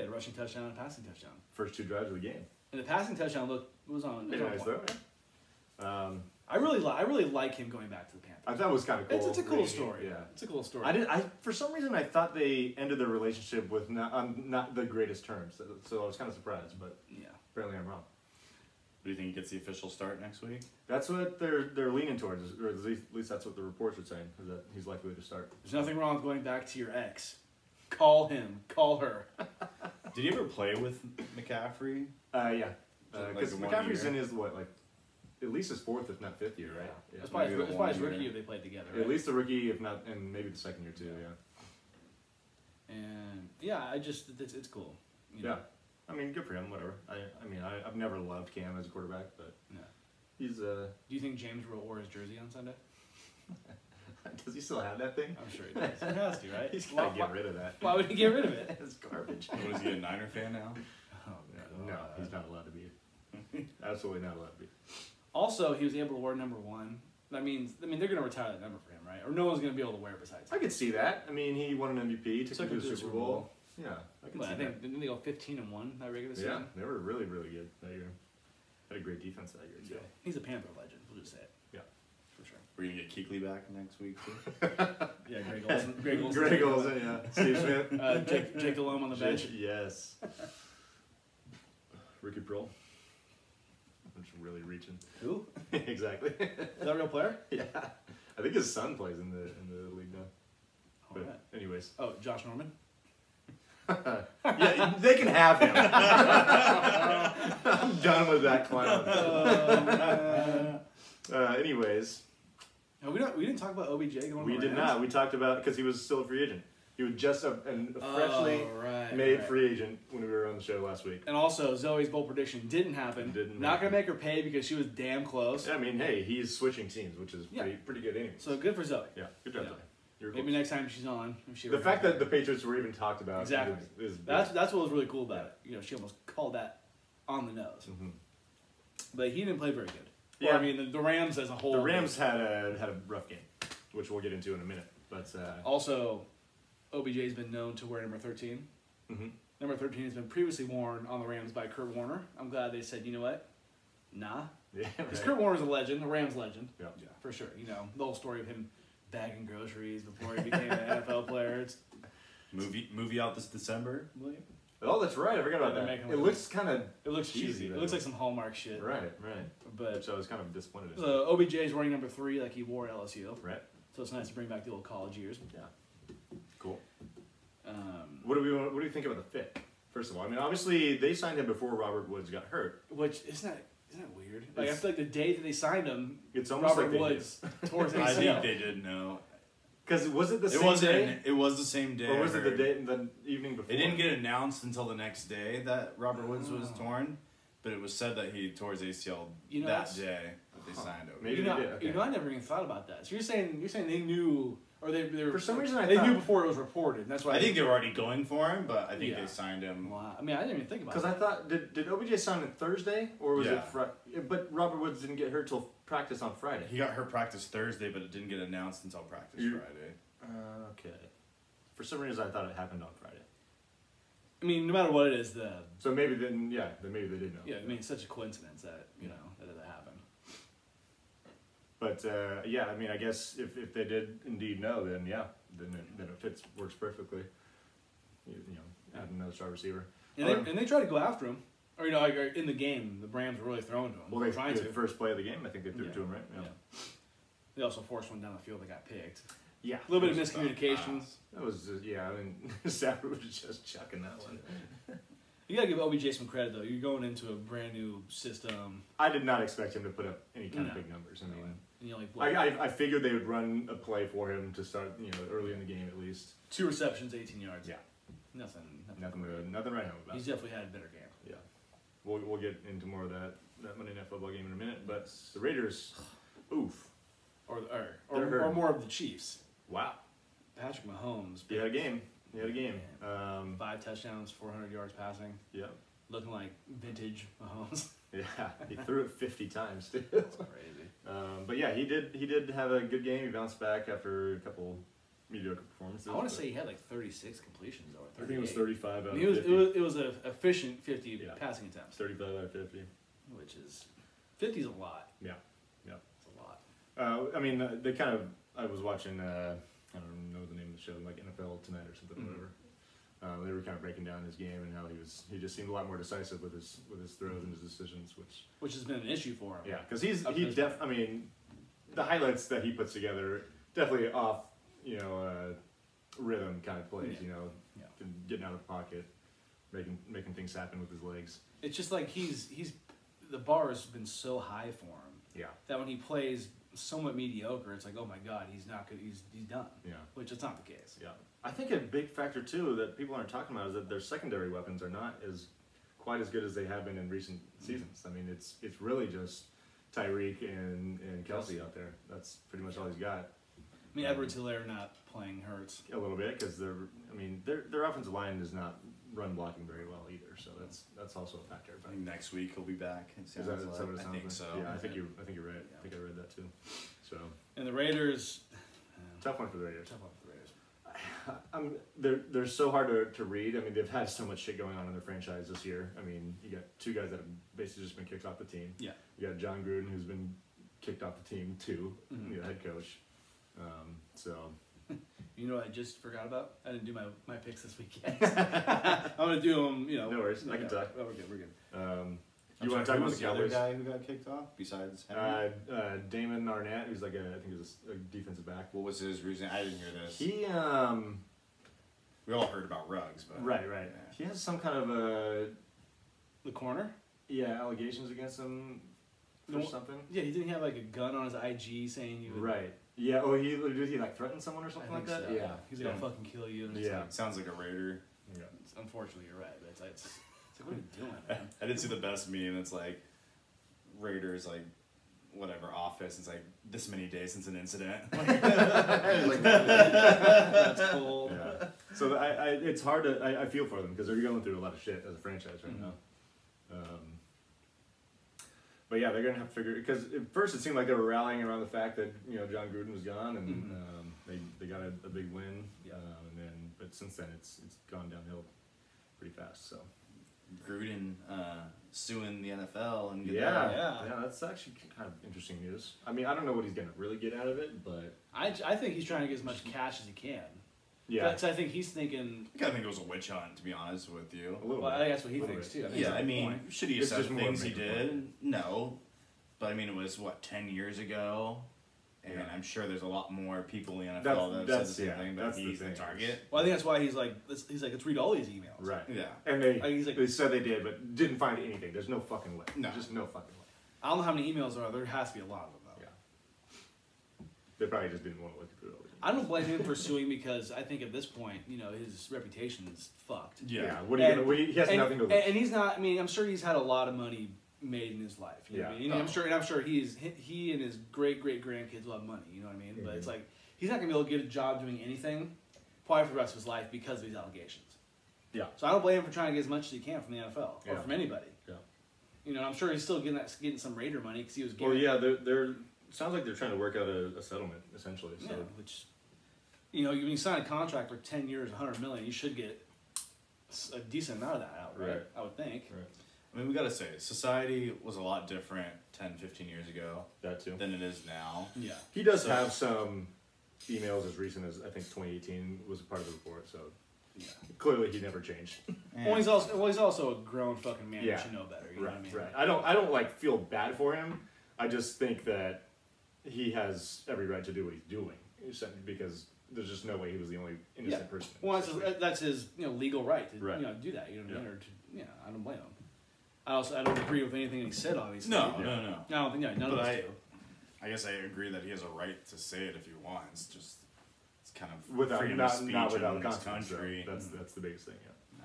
Yeah, a rushing touchdown and a passing touchdown. first 2 drives of the game. And the passing touchdown was on. Very nice point. though. I really like him going back to the Panthers. I thought it was kind of cool. It's a cool reading it, story. Yeah. It's a cool story. I for some reason I thought they ended their relationship with not the greatest terms, so I was kind of surprised, but Yeah. apparently I'm wrong. Do you think he gets the official start next week? That's what they're leaning towards, or at least that's what the reports are saying, is that he's likely to start. There's nothing wrong with going back to your ex. Call him. Call her. Did he ever play with McCaffrey? Yeah, Like because the 1 McCaffrey's year? in his at least his 4th, if not 5th year, right? Yeah. That's probably, maybe the that's probably his 1 rookie year. if they played together. At Right? least the rookie, if not, and maybe the 2nd year too. Yeah. And yeah, it's cool. You know? Yeah. I mean, good for him. Whatever. I've never loved Cam as a quarterback, but Yeah. he's Do you think James wore his jersey on Sunday? does he still have that thing? I'm sure he does. He has to, right? He's gotta get rid of that. Why would he get rid of it? It's garbage. What is he, a Niner fan now? Oh, No, God. he's not allowed to be. Absolutely not allowed to be. Also, he was able to wear number 1. That means, they're going to retire that number for him, right? Or no one's going to be able to wear it besides I him. could see that. I mean, he won an MVP, took him to the Super Bowl. Yeah, I can But see I think didn't they go 15-1 that regular that. Yeah, season? they were really, really good that year. Had a great defense that year too. He's a Panther legend. We'll just say it. Yeah. For sure. We're gonna get Kuechly back next week too. Yeah, Greg Olsen. Greg Olsen. Greg Olsen, yeah. Steve Smith. Jake Delhomme on the bench. Yes. Ricky Prohl. I'm just really reaching. Who? Exactly. Is that a real player? Yeah. I think his son plays in the league now. All But right. anyways. Oh, Josh Norman. Yeah, they can have him. I'm done with that clown. Anyways, No, we didn't talk about OBJ going. we to did Rams? not. We talked about because he was still a free agent. He was just a freshly made free agent when we were on the show last week. And also, Zoe's bold prediction didn't happen. Didn't Not happen. gonna make her pay because she was damn close. I mean, hey, he's switching teams, which is pretty good anyways. So good for Zoe. Yeah, good job, Yeah. Zoe. You're Maybe close. next time she's on, if she The ever fact comes that the back. Patriots were even talked about Exactly. is that's what was really cool about it. You know, she almost called that on the nose. Mhm. But he didn't play very good. Yeah. Or, I mean, the Rams as a whole. The Rams had a rough game, which we'll get into in a minute. But Also, OBJ's been known to wear number 13. mhm. Number 13 has been previously worn on the Rams by Kurt Warner. I'm glad they said, you know what? Nah. Yeah, Because right. Kurt Warner's a legend, a Rams legend. Yeah. For sure. You know, the whole story of him bagging groceries before he became an NFL player. It's, Movie out this December. Oh, that's right. I forgot about They're that. making It it looks kind of it looks cheesy. though. It looks like some Hallmark shit. right. But Which I was kind of disappointed in. OBJ's wearing number 3 like he wore at LSU. Right. So it's nice to bring back the old college years. Yeah. Cool. Um, What do you think about the fit? First of all, I mean, obviously they signed him before Robert Woods got hurt. which isn't that weird? Like I It's- feel like the day that they signed him, It's almost Robert like Woods towards I ACL. think they did know. because was it the It same wasn't. day, It was the same day. or was I it the heard. day the evening before? It didn't get announced until the next day that Robert Woods was Oh. torn, but it was said that he tore his ACL You know, that that's- day that they signed him. Maybe you know, they did, okay. you know, I never even thought about that. So you're saying they knew, or they were For some reason I they thought- knew before it was reported. And that's why I think they were already going for him, but I think Yeah. they signed him. Wow. I mean, I didn't even think about Because that. I thought did OBJ sign on Thursday or was Yeah. it Friday? But Robert Woods didn't get hurt till practice on Friday. He got hurt practice Thursday, but it didn't get announced until practice You- Friday. Okay. For some reason I thought it happened on Friday. I mean, no matter what it is, So maybe then maybe they did know. I mean, it's such a coincidence that that happened. But I mean, I guess if they did indeed know, then it works perfectly. You know, add another star receiver. And they tried to go after him, or like in the game, the Rams were really throwing to him. Well, they trying the to. first play of the game, I think they threw Yeah. it to him, right? Yeah. They also forced one down the field that got picked. Yeah. A little bit of It was just miscommunication. That was I mean, Stafford was just chucking that one. You gotta give OBJ some credit though. You're going into a brand new system. I did not expect him to put up any kind of No. big numbers. I mean, And you're like, I figured they would run a play for him to start, early in the game at least. 2 receptions, 18 yards. Yeah. Nothing Nothing great. to write home about. He's definitely had a better game. Yeah, we'll get into more of that Monday Night Football game in a minute. But the Raiders, oof, Or They're hurting. more of the Chiefs. wow. Patrick Mahomes. He had a game. He had a game. 5 touchdowns, 400 yards passing. Yeah. Looking like vintage Mahomes. Yeah. He threw it 50 times too. That's crazy. But yeah, he did have a good game. He bounced back after a couple mediocre performances. I want to but say he had like 36 completions or 38. I think it was 35 out I of mean, 50. it was an efficient 50 Yeah. passing attempts, 35 out of 50. which is 50 is a lot. Yeah. Yeah. It's a lot. I mean, they kind of. I was watching. I don't know the name of the show, like NFL Tonight or something, Mhm. whatever. They were kind of breaking down his game and how he just seemed a lot more decisive with his throws and his decisions, which Which has been an issue for him. yeah, because I mean, the highlights that he puts together definitely off rhythm kind of plays, Yeah. Yeah. Getting out of the pocket, making things happen with his legs. It's just like he's the bar has been so high for him Yeah, that when he plays somewhat mediocre, it's like, oh my god, he's not good. He's done. yeah. Which is not the case. Yeah, I think a big factor too that people aren't talking about is that their secondary weapons are not quite as good as they have been in recent seasons. I mean, it's really just Tyreek and Kelsey out there. That's pretty much all he's got. I mean, Edwards-Helaire not playing hurts. A little bit because their offensive line is not run blocking very well either. So that's also a factor. I But think next week he'll be back. It is sounds that like. what it sounds I think like? so. Yeah, I think you're right. I think I read that too. So And the Raiders, tough one for the Raiders. tough one for the Raiders. They're so hard to read. I mean, they've had so much shit going on in their franchise this year. I mean, you got 2 guys that have basically just been kicked off the team. Yeah. You got John Gruden, who's been kicked off the team too, Mhm. the head coach. So You know what I just forgot about? I didn't do my picks this weekend. I'm gonna do them. You know. No worries, I can talk. Oh, we're good. We're good. you want to talk about the Cowboys? guy who got kicked off besides Henry? Damon Arnett, who's like I think he's a defensive back. What was his reason? I didn't hear this. He We all heard about Ruggs, but right. Yeah. He has some kind of The corner. allegations against him for No. something. Yeah, he didn't have like a gun on his IG saying he would. Right. Yeah. Oh, did he like threaten someone or I something think like that? so. Yeah. He's gonna fucking kill you. And it's Yeah. like, Sounds like a Raider. Yeah. unfortunately, you're right. But it's like what are you doing, man? I did see the best meme. It's like Raiders, like whatever office. It's like this many days since an incident. That's cool. Yeah. So it's hard to. I feel for them because they're going through a lot of shit as a franchise right now. But yeah, they're gonna have to figure because at first it seemed like they were rallying around the fact that John Gruden was gone and they got a big win. Yeah. But since then it's gone downhill pretty fast. So Gruden suing the NFL and Yeah. that's actually kind of interesting news. I mean, I don't know what he's gonna really get out of it, but I think he's trying to get as much cash as he can. yeah, That's, I think he's thinking. I think it was a witch hunt, to be honest with you. a little Well, I bit. think that's what he Little thinks bit. too. I think Yeah, that's I the mean, point. should he have It's said just the more things he make a did? point. No. But I mean, it was, 10 years ago? And Yeah. I'm sure there's a lot more people in the NFL that said the same thing, but that's the he's the thing. target. Well, I think that's why he's like, let's read all these emails. Right. Yeah. And He's like- they said they did, but didn't find anything. There's no fucking way. No. Just no fucking way. I don't know how many emails there are. There has to be a lot of them though. Yeah. They probably just didn't want to look through all these. I don't blame him for suing because I think at this point, his reputation is fucked. Yeah. What are you gonna? He has nothing to lose. And he's not. I mean, I'm sure he's had a lot of money made in his life. You know what I mean? Yeah. I'm sure he and his great grandkids will have money. You know what I mean? But it's Mhm. like he's not gonna be able to get a job doing anything, probably for the rest of his life because of these allegations. Yeah. So I don't blame him for trying to get as much as he can from the NFL or Yeah. from anybody. Yeah. I'm sure he's still getting some Raider money because he was Well, getting. yeah. They're sounds like they're trying to work out a settlement essentially. So Yeah, which, when you sign a contract for 10 years, $100 million, you should get a decent amount of that out, right? Right. I would think. right. I mean, we gotta say, society was a lot different 10, 15 years ago That too. than it is now. Yeah. He does So- have some emails as recent as I think 2018 was a part of the report. So Yeah. clearly he never changed. Well, he's also a grown fucking man. Yeah. He should know better. You know what I mean? Right. I don't like feel bad for him. I just think that he has every right to do what he's doing because there's just no way he was the only innocent Yeah. person. Well, that's his legal right to Right. do that. You know what I mean? Yeah. Or to, I don't blame him. I don't agree with anything he said. Obviously. No, Yeah. no, no. I don't think none of But us do. I guess I agree that he has a right to say it if he wants. Just it's kind of without freedom not, of speech not without in this consequence. country. That's the biggest thing. Yeah. No.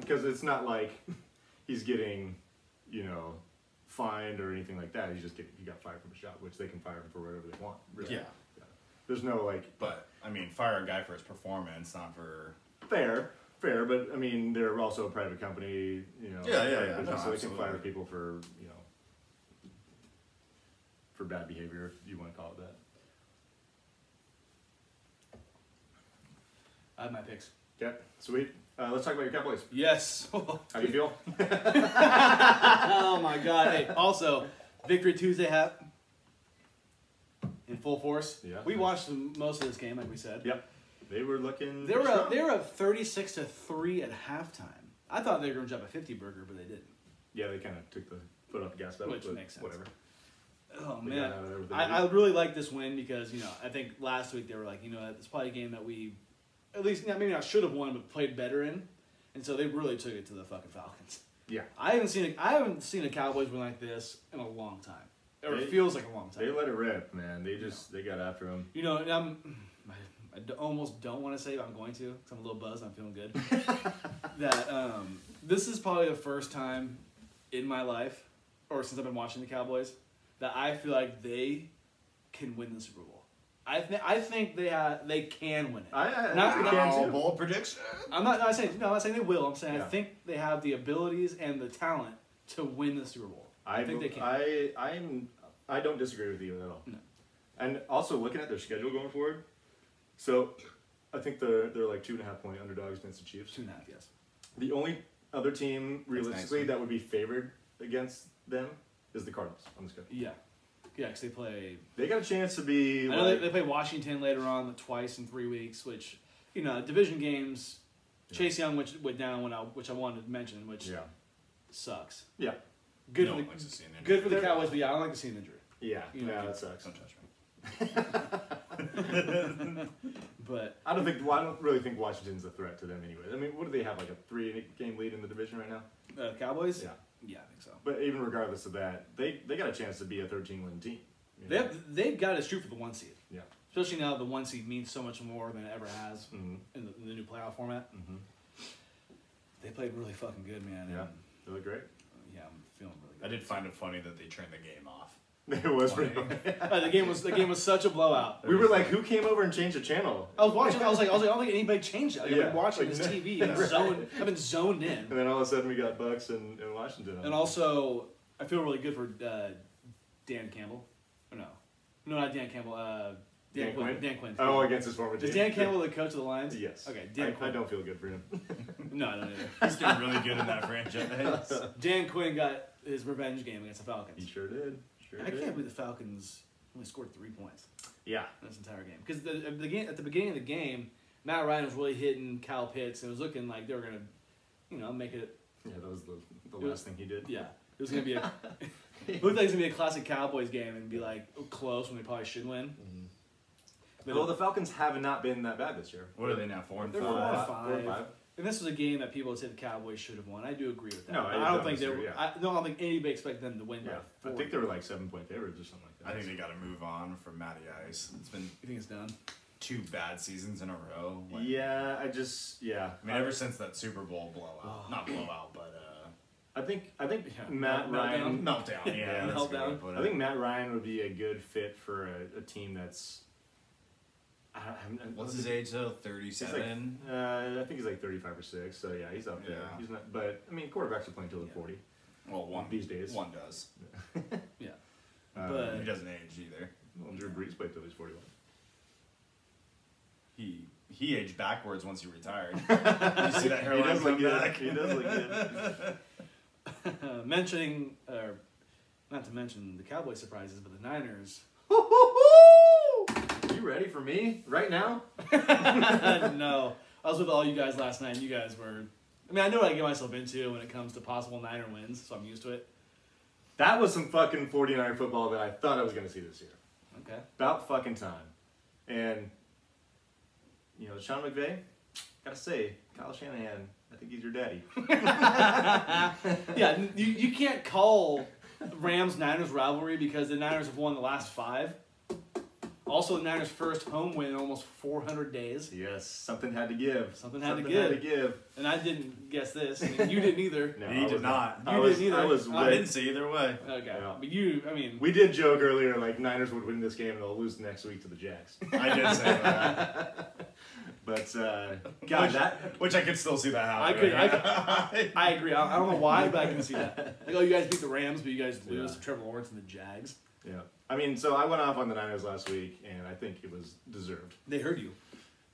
Because it's not like he's getting fined or anything like that. He got fired from his job, which they can fire him for whatever they want. Really. Yeah. There's no like But I mean, fire a guy for his performance, not for. fair, but I mean, they're also a private company, you know. Yeah, private no, business, so they can fire absolutely. people for, you know, for bad behavior, if you want to call it that. I have my picks. Yeah, sweet. Let's talk about your Cowboys. Yes. How do you feel? Oh my god. Hey, also, Victory Tuesday hat in full force. Yeah. We watched most of this game, like we said. Yep. They were looking. They were strong. up, they were up 36-3 at halftime. I thought they were going to drop a 50 burger, but they didn't. Yeah, they kind of took the foot off the gas pedal, Which but makes sense. whatever. Oh They man, got out of there with a I lead. really like this win because I think last week they were like, it's probably a game that we, at least maybe not should have won, but played better in, and so they really took it to the fucking Falcons. Yeah. I haven't seen a Cowboys win like this in a long time, or it feels like a long time. They let it rip, man. They they got after him. And almost don't want to say, but I'm going to, because I'm a little buzzed and I'm feeling good. That this is probably the first time in my life, or since I've been watching the Cowboys, that I feel like they can win the Super Bowl. I think they can win it. Bold prediction. I'm not saying they will. I'm saying Yeah. I think they have the abilities and the talent to win the Super Bowl. I think they can. I don't disagree with you at all. No. And also looking at their schedule going forward, so I think they're like 2.5 point underdogs against the Chiefs. 2.5, yes. The only other team realistically nice. that would be favored against them is the Cardinals on the schedule. Yeah, because they play. They got a chance to be. I know like, they play Washington later on twice in 3 weeks, which division games. Yeah. Chase Young went down which I wanted to mention, which Yeah. sucks. Yeah. Good No for one the likes to see an good for the They're- Cowboys, but yeah, I don't like to see an injury. Yeah. You know, Yeah, that sucks. Don't touch me. But I don't really think Washington's a threat to them anyway. I mean, what do they have, like a 3-game lead in the division right now? Cowboys, Yeah. yeah, I think so. But even regardless of that, they got a chance to be a 13-win team. You know? They've got to shoot for the 1 seed, Yeah. especially now the 1 seed means so much more than it ever has Mm-hmm. in the new playoff format. Mm-hmm. They played really fucking good, man. Yeah. And, They look great. yeah, I'm feeling really I good. did find it funny that they turned the game off. It was pretty. The game was such a blowout. We were like, who came over and changed the channel? I was watching. I was like, I don't think anybody changed it. Like, I've Yeah, been watching like, this TV. And right. I've been zoned in. And then all of a sudden we got Bucks and Washington. And also, I feel really good for Dan Campbell. Or no, not Dan Campbell. Dan Quinn. Dan Quinn. Oh, against his former team. Is Dan Campbell the coach of the Lions? Yes. Okay, Dan I Quinn. don't feel good for him. No, I don't either. He's doing really good in that franchise. Dan Quinn got his revenge game against the He Falcons. sure did. Sure I did. can't believe the Falcons only scored 3 points Yeah. in this entire game. Because at the beginning of the game, Matt Ryan was really hitting Kyle Pitts, and it was looking like they were gonna, make it. Yeah, that was the last thing he did. Yeah, it was gonna be a. It looked like it was gonna be a classic Cowboys game and be like close when they probably should win. But Well, the Falcons have not been that bad this year. What are they now? 4 and They're 5. 4 and 4 and 5. And this was a game that people said the Cowboys should have won. I do agree with that. No, But I I don't don't think they were. disagree, I don't think anybody expected them to win Yeah. by I 4. think they were like 7-point favorites or something like that. I think they got to move on from Matty Ice. It's been You think it's done? 2 bad seasons in a row. Like, Yeah, I mean, ever since that Super Bowl blowout, not blowout, but I think Yeah, Matt Ryan. meltdown. Yeah, that's a good way to Meltdown. put I it. think Matt Ryan would be a good fit for a team that's. What's his age though? He's like, 37. I think he's like 35 or 6. So yeah, he's up there. Yeah. He's not, but I mean, quarterbacks are playing till they're Yeah. 40 Well, one these days. One does. Yeah. Uh, He doesn't age either. well, Drew Brees played till he's 41. He aged backwards once he retired. You see that hairline He does look come good. back? He does look good. Mentioning, or not to mention the Cowboy surprises, but the Niners. You ready for me right now? No, I was with all you guys last night, and you guys were. I mean, I know what I get myself into when it comes to possible Niner wins, so I'm used to it. That was some fucking 49er football that I thought I was going to see this year. Okay. About fucking time. And, Sean McVay, gotta say, Kyle Shanahan, I think he's your daddy. Yeah, you can't call Rams-Niners rivalry because the Niners have won the last 5. Also, the Niners' first home win in almost 400 days. Yes, something had to give. Something had to give. And I didn't guess this. I mean, you didn't either. No, He I did was not. You didn't either. I was I way- didn't see either way. Okay. Yeah. But you, I mean, We did joke earlier, like Niners would win this game and they'll lose next week to the Jags. I did say that. But God, Which I could still see that I happening. I agree. I don't know why, but I can see that. Like, oh, you guys beat the Rams, but you guys lose Yeah. to Trevor Lawrence and the Jags. yeah. I mean, so I went off on the Niners last week, and I think it was deserved. They heard you.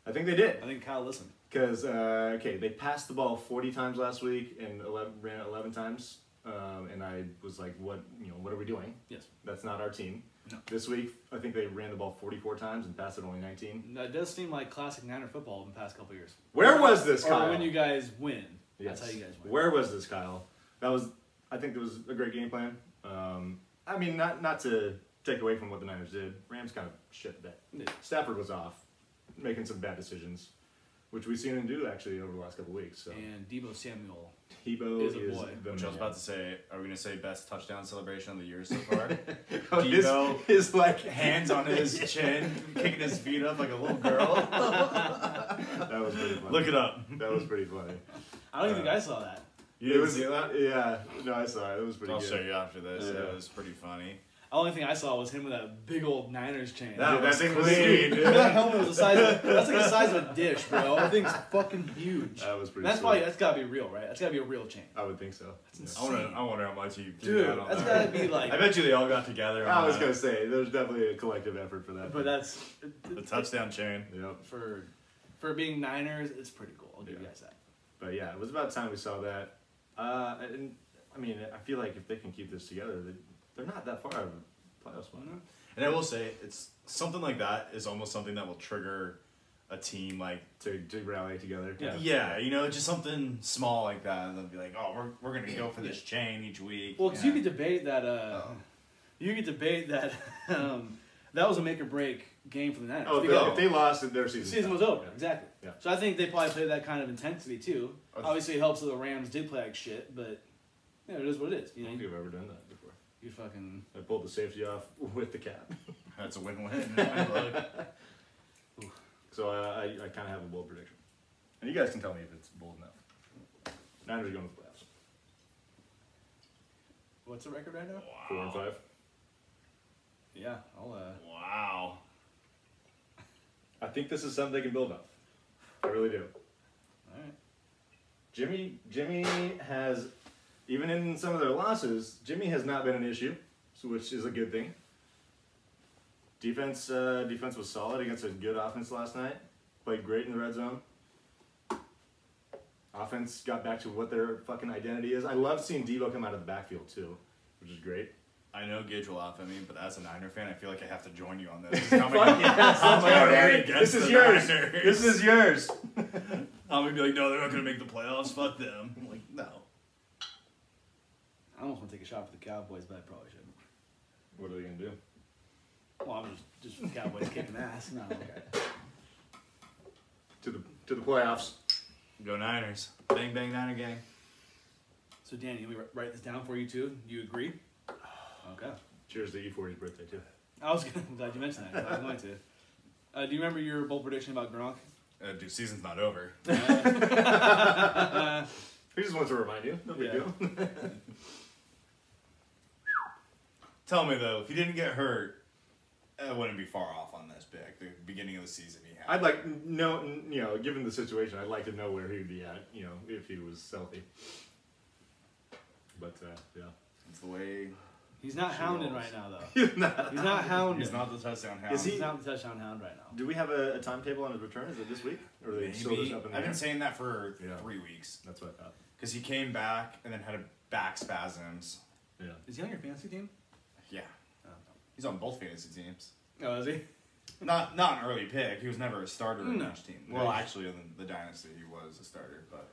I think they did. I think Kyle listened. Because, they passed the ball 40 times last week and ran it 11 times. And I was like, what are we doing? Yes. That's not our team. No. This week, I think they ran the ball 44 times and passed it only 19. That does seem like classic Niner football in the past couple years. Where was this, Or Kyle? when you guys win. Yes. That's how you guys win. Where was this, Kyle? I think it was a great game plan. I mean, not to take away from what the Niners did. Rams kind of shit the bed. Yeah. Stafford was off, making some bad decisions, which we've seen him do actually over the last couple of weeks. So And Debo Samuel. Tebow is is, a boy. the Which I was man. about to say, are we going to say best touchdown celebration of the year so far? his, Debo, his like hands on his chin, kicking his feet up like a little girl. That was pretty funny. Look it up. That was pretty funny. I don't even think I saw that. You It didn't was see that? Yeah, no, I saw it. It was pretty I'll good. show you after this. Yeah. It was pretty funny. The only thing I saw was him with that big old Niners chain. That Dude, was that thing was clean. sweet. That helmet was the size of, that's like the size of a dish, bro. That thing's fucking huge. That was pretty. That's sweet. probably, that's gotta be real, right? That's gotta be a real chain. I would think so. That's Yeah. insane. I wonder how much you Dude, got on that's that. gotta be like, I bet you they all got together. I on was that. gonna say there's definitely a collective effort for that. but that's, The touchdown chain. Yep. for being Niners, it's pretty cool. I'll give you Yeah. guys that. But yeah, it was about time we saw that. And I mean, I feel like if they can keep this together, they're not that far out of the playoff spot. And I will say, it's something like that is almost something that will trigger a team like, To rally together. Yeah. yeah, just something small like that, and they'll be like, oh, we're gonna go for this chain each week. Well, because Yeah. you could debate that, that was a make or break game for the Niners. Oh, Because if they lost, their the season. season was over, exactly. Yeah. So I think they probably played that kind of intensity too. Oh. Obviously, it helps that the Rams did play like shit, but it is what it is. I don't think I've ever done that before. You fucking. I pulled the safety off with the cap. That's a win-win. in my book. So I kind of have a bold prediction. And you guys can tell me if it's bold enough. Niners are going to the playoffs. What's the record right now? 4-5. Yeah, I'll. Wow. I think this is something they can build off. I really do. All right. Jimmy has, even in some of their losses, Jimmy has not been an issue, so which is a good thing. Defense was solid against a good offense last night. Played great in the red zone. Offense got back to what their fucking identity is. I love seeing Debo come out of the backfield too, which is great. I know Gage will laugh at me, but as a Niner fan, I feel like I have to join you on this. How am I Fuck yes, how am I let's go, gonna Danny. root against This is the yours. Niners? This is yours. I'm gonna be like, no, they're not gonna make the playoffs. Fuck them. I'm like, no. I almost want to take a shot for the Cowboys, but I probably shouldn't. What are they gonna do? Well, I'm just for the Cowboys kicking ass. No, okay. To the playoffs. Go Niners. Bang, bang, Niner gang. So, Danny, let me write this down for you too. Do you agree? Okay. Cheers to E40's birthday too. I'm glad you mentioned that. 'Cause I was going to. Do you remember your bold prediction about Gronk? Dude, season's not over. He just wants to remind you. No big Yeah. deal. Tell me though, if he didn't get hurt, it wouldn't be far off on this pick. The beginning of the season he had. I'd like given the situation, I'd like to know where he'd be at, if he was healthy. But yeah, It's the way. He's not She hounding rolls. right now, though. he's not. He's not hounding. He's not the touchdown hound. Is he- He's not the touchdown hound right now. Do we have a timetable on his return? Is it this week, or are they still just Maybe. up in the I've air? been saying that for Yeah. 3 weeks. That's what I thought. Because he came back and then had a back spasms. Yeah. Is he on your fantasy team? Yeah. He's on both fantasy teams. Oh, is he? Not an early pick. He was never a starter on No. each team. Well, actually, in the dynasty, he was a starter. But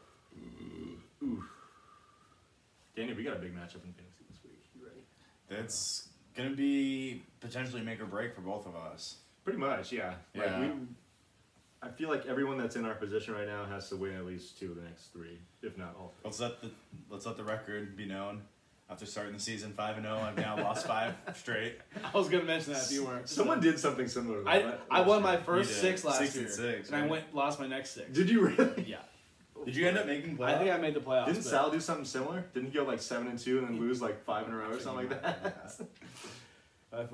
Daniel, we got a big matchup in fantasy this week. You ready? that's gonna be potentially make or break for both of us. Pretty much, yeah. Yeah. I feel like everyone that's in our position right now has to win at least 2 of the next 3, if not all. Let's let the record be known. After starting the season 5-0, I've now lost 5 straight. I was gonna mention that if you weren't. Someone did something similar to that. I won my You first did. 6 last 6 year, and 6, and I right? lost my next 6. Did you really? Yeah, Did you end up making playoffs? I think I made the playoffs. Didn't but Sal do something similar? Didn't he go like 7-2 and then lose like 5 in a row or something like that? I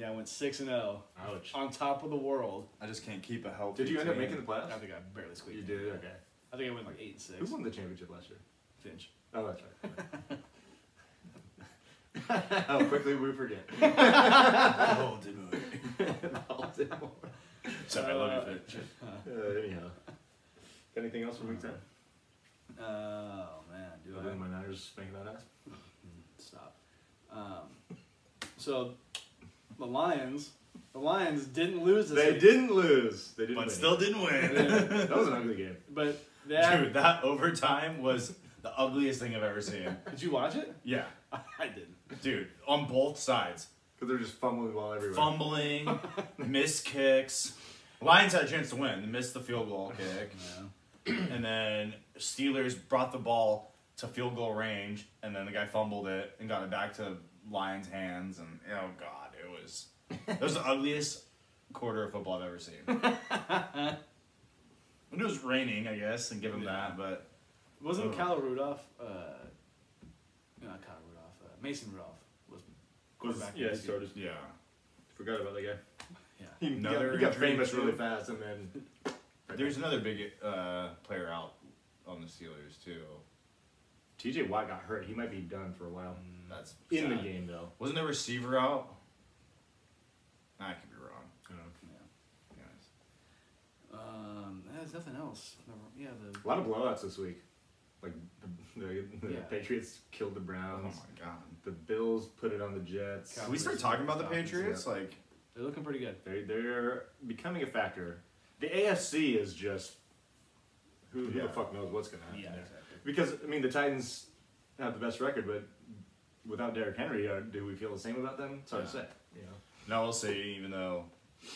went 6-0 Ouch. on top of the world. I just can't keep a healthy Did you end up team. making the playoffs? I think I barely squeaked. You in. did? Okay. I think I went like 8 and 6. Who won the championship last year? Finch. Oh, that's right. How quickly we forget. Oh, did we? Sorry, I love you, Finch. Anyhow. Anything else from week 10? Oh man, do Other I? than my Niners spanking that ass? Stop. So the Lions didn't lose this They week, didn't lose. They didn't But win. still didn't win. That was an ugly game. but they had, Dude, that overtime was the ugliest thing I've ever seen. did you watch it? Yeah. I didn't. Dude, on both sides. Because they're just fumbling the ball everywhere. Fumbling, missed kicks. Lions had a chance to win. They missed the field goal kick. And then Steelers brought the ball to field goal range, and then the guy fumbled it and got it back to Lions' hands. And, oh, God, it was the ugliest quarter of football I've ever seen. And it was raining, I guess, and give him that, but... Wasn't Oh. Kyle Rudolph? Not Kyle Rudolph. Mason Rudolph was quarterback. Yeah, he this year. started. Yeah. Forgot about that guy. Yeah. He Another got injury, famous too. really fast, and then There's another big player out on the Steelers, too. T.J. Watt got hurt. He might be done for a while. That's In the sad. game, though. Wasn't the receiver out? I could be wrong. I don't know. Anyways. There's nothing else. Yeah, A lot of blowouts this week. Like the Yeah. Patriots killed the Oh Browns. my God. The Bills put it on the Jets. Can we start talking about the Falcons, Patriots? yeah. Like, they're looking pretty good. They're becoming a factor. The AFC is just who Yeah. the fuck knows what's gonna happen Yeah, there. exactly. Because I mean the Titans have the best record, but without Derrick Henry, do we feel the same about them? It's hard to say. You know. now I'll say, even though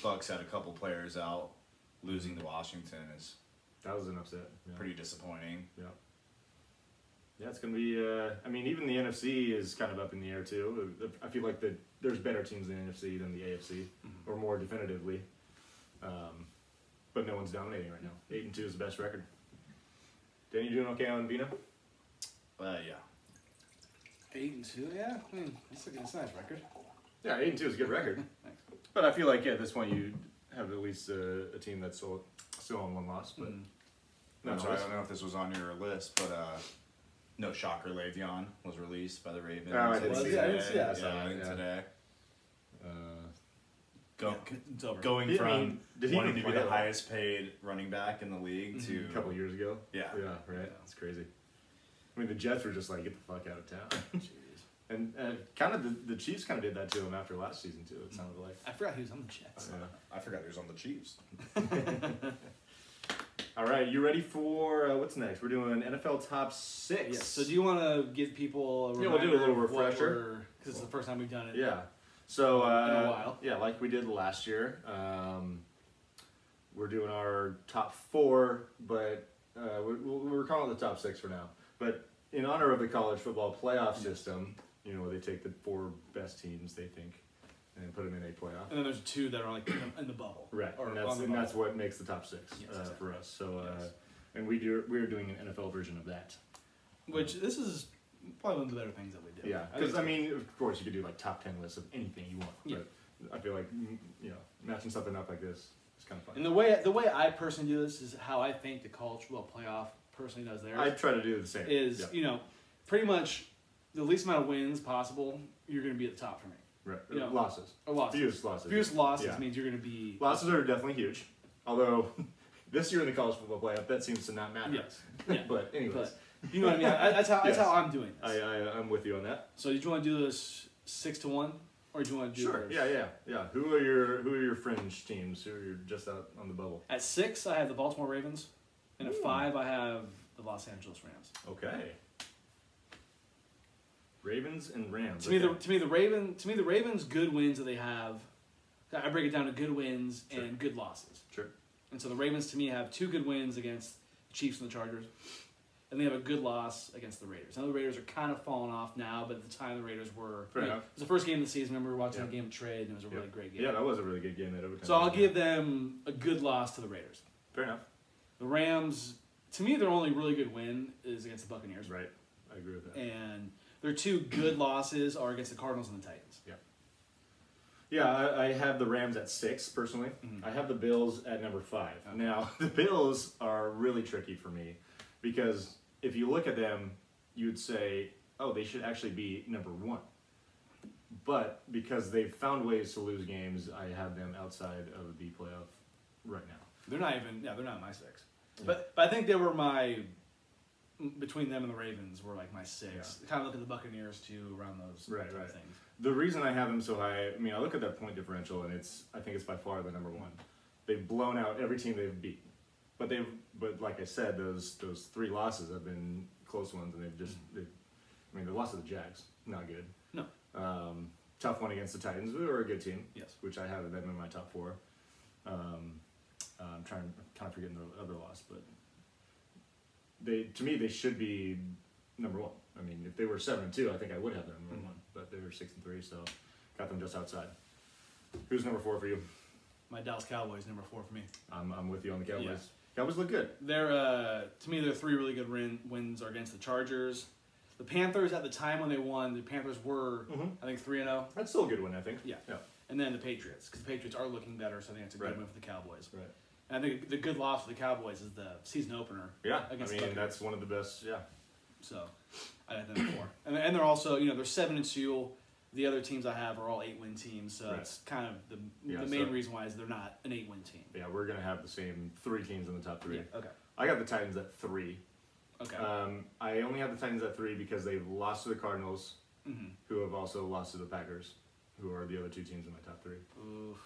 Bucks had a couple players out, losing to Washington is That was an upset. Yeah. pretty disappointing. Yeah, it's gonna be. I mean, even the NFC is kind of up in the air too. I feel like there's better teams in the NFC than the AFC, or more definitively. But no one's dominating right now. 8-2 is the best record. Danny, you doing okay on Vino? Yeah. 8-2. Yeah, I mean, that's a nice record. Yeah, 8-2 is a good record. Thanks. But I feel like at this point you have at least a team that's still on one loss. But no, So I don't know if this was on your list, but no shocker, Le'Veon was released by the Ravens. Oh, I didn't see that. I didn't see that. Yeah. Today. It's over. Going I from mean, did he wanting even to be play the at all? highest paid running back in the league to a couple years ago. Yeah. Yeah, right. It's crazy. I mean, the Jets were just like, get the fuck out of town. Jeez. And kind of the Chiefs kind of did that to him after last season too. It sounded like. I forgot he was on the Jets. Yeah. I forgot he was on the Chiefs. All right, you ready for what's next? We're doing NFL top 6. Yeah. So do you want to give people a Yeah, we'll do a little reminder of what refresher. we're- Because it's the first time we've done it. Yeah. So In a while. yeah, like we did last year, we're doing our top 4, but we're calling it the top 6 for now. But in honor of the college football playoff system, you know, where they take the 4 best teams they think and put them in a playoff. And then there's 2 that are like in the bubble. Right, Or and on the that's bubble. what makes the top 6 Yes, exactly. for us. So, Yes. and we're doing an NFL version of that. Which this is probably one of the better things that we do. Yeah, because I mean, of course, you could do like top 10 lists of anything you want. Yeah. But I feel like you know, matching something up like this is kind of fun. And the way I personally do this is how I think the college football playoff personally does theirs. I try to do the same. is Yeah. you know, pretty much the least amount of wins possible. You're going to be at the top for me. Right. you know, Losses. Or losses. Fewest losses. Fewest losses Yeah. means you're going to be. Losses are definitely huge. Although this year in the college football playoff, that seems to not matter. Yes. Yeah. But anyways, But you know what I mean. That's how Yes. I'm doing this. I'm with you on that. So did you want to do this 6-1, or do you want to do Sure. this? Yeah. Who are your fringe teams? Who are just out on the bubble? At 6, I have the Baltimore Ravens, and at 5, I have the Los Angeles Rams. Okay. Ravens and Rams. To me, okay. the Ravens good wins that they have. I break it down to good wins Sure. and good losses. Sure. And so the Ravens to me have 2 good wins against the Chiefs and the Chargers, and they have a good loss against the Raiders. Now the Raiders are kind of falling off now, but at the time the Raiders were. Fair enough. It was the first game of the season. Remember we were watching Yeah. the game of trade, and it was a really great game. Yeah, that was a really good game. That overtime. So I'll give them a good loss to the Raiders. Fair enough. The Rams, to me, their only really good win is against the Buccaneers. Right. I agree with that. And their two good losses are against the Cardinals and the Titans. Yeah, I have the Rams at 6 personally. Mhm. I have the Bills at number 5. Okay. Now the Bills are really tricky for me because if you look at them, you'd say, oh, they should actually be number 1. But because they've found ways to lose games, I have them outside of the playoff right now. They're not even. Yeah, they're not my 6. Yeah. But I think they were my. Between them and the Ravens were like my 6. Kind of look at the Buccaneers too around those Right, type of right. things. The reason I have them so high, I mean, I look at that point differential, and I think it's by far the number 1. They've blown out every team they've beat, but like I said, those 3 losses have been close ones, and they lost to the Jags, not good. No. Tough one against the Titans, who are a good team. Yes. Which I have them in my top 4. I'm kind of forgetting the other loss, but to me they should be number 1. I mean, if they were 7-2, I think I would have them number 1, but they were 6-3, so got them just outside. Who's number 4 for you? My Dallas Cowboys number 4 for me. I'm with you on the Cowboys. Yeah. Cowboys look good. They're to me, their 3 really good wins are against the Chargers, the Panthers. At the time when they won, the Panthers were I think 3-0, That's still a good one, I think. Yeah. Yeah. and then the Patriots because the Patriots are looking better, so I think it's a good Right. win for the Cowboys. Right. And I think the good loss for the Cowboys is the season opener. Yeah. Against I the mean, Buccaneers. that's one of the best. Yeah. So I got them at 4, and they're also they're 7-2. The other teams I have are all 8-win teams, so Right. it's kind of Yeah, the main so- reason why is they're not an 8-win team. Yeah, we're gonna have the same 3 teams in the top 3. Yeah. Okay. I got the Titans at 3. Okay. I only have the Titans at 3 because they've lost to the Cardinals, Mm-hmm. who have also lost to the Packers, who are the other 2 teams in my top 3. Oof.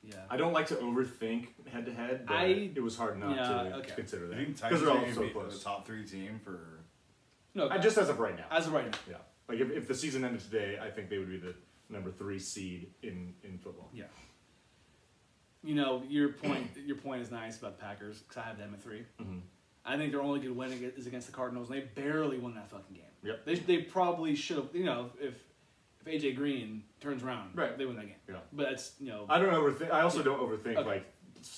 Yeah. I don't like to overthink head to head, but it was hard not to okay. consider You that think because Titans they're are all going so to be close. the top 3 team for? No, Just as of right now. as of right now. Yeah, like if the season ended today, I think they would be the number 3 seed in football. Yeah. Your point is nice about the Packers because I have them at 3. Mm-hmm. I think their only good win is against the Cardinals, and they barely won that fucking game. Yep. They probably should have. If AJ Green turns around, Right. they win that game. Yeah. But it's I don't overthink. I also don't overthink Okay.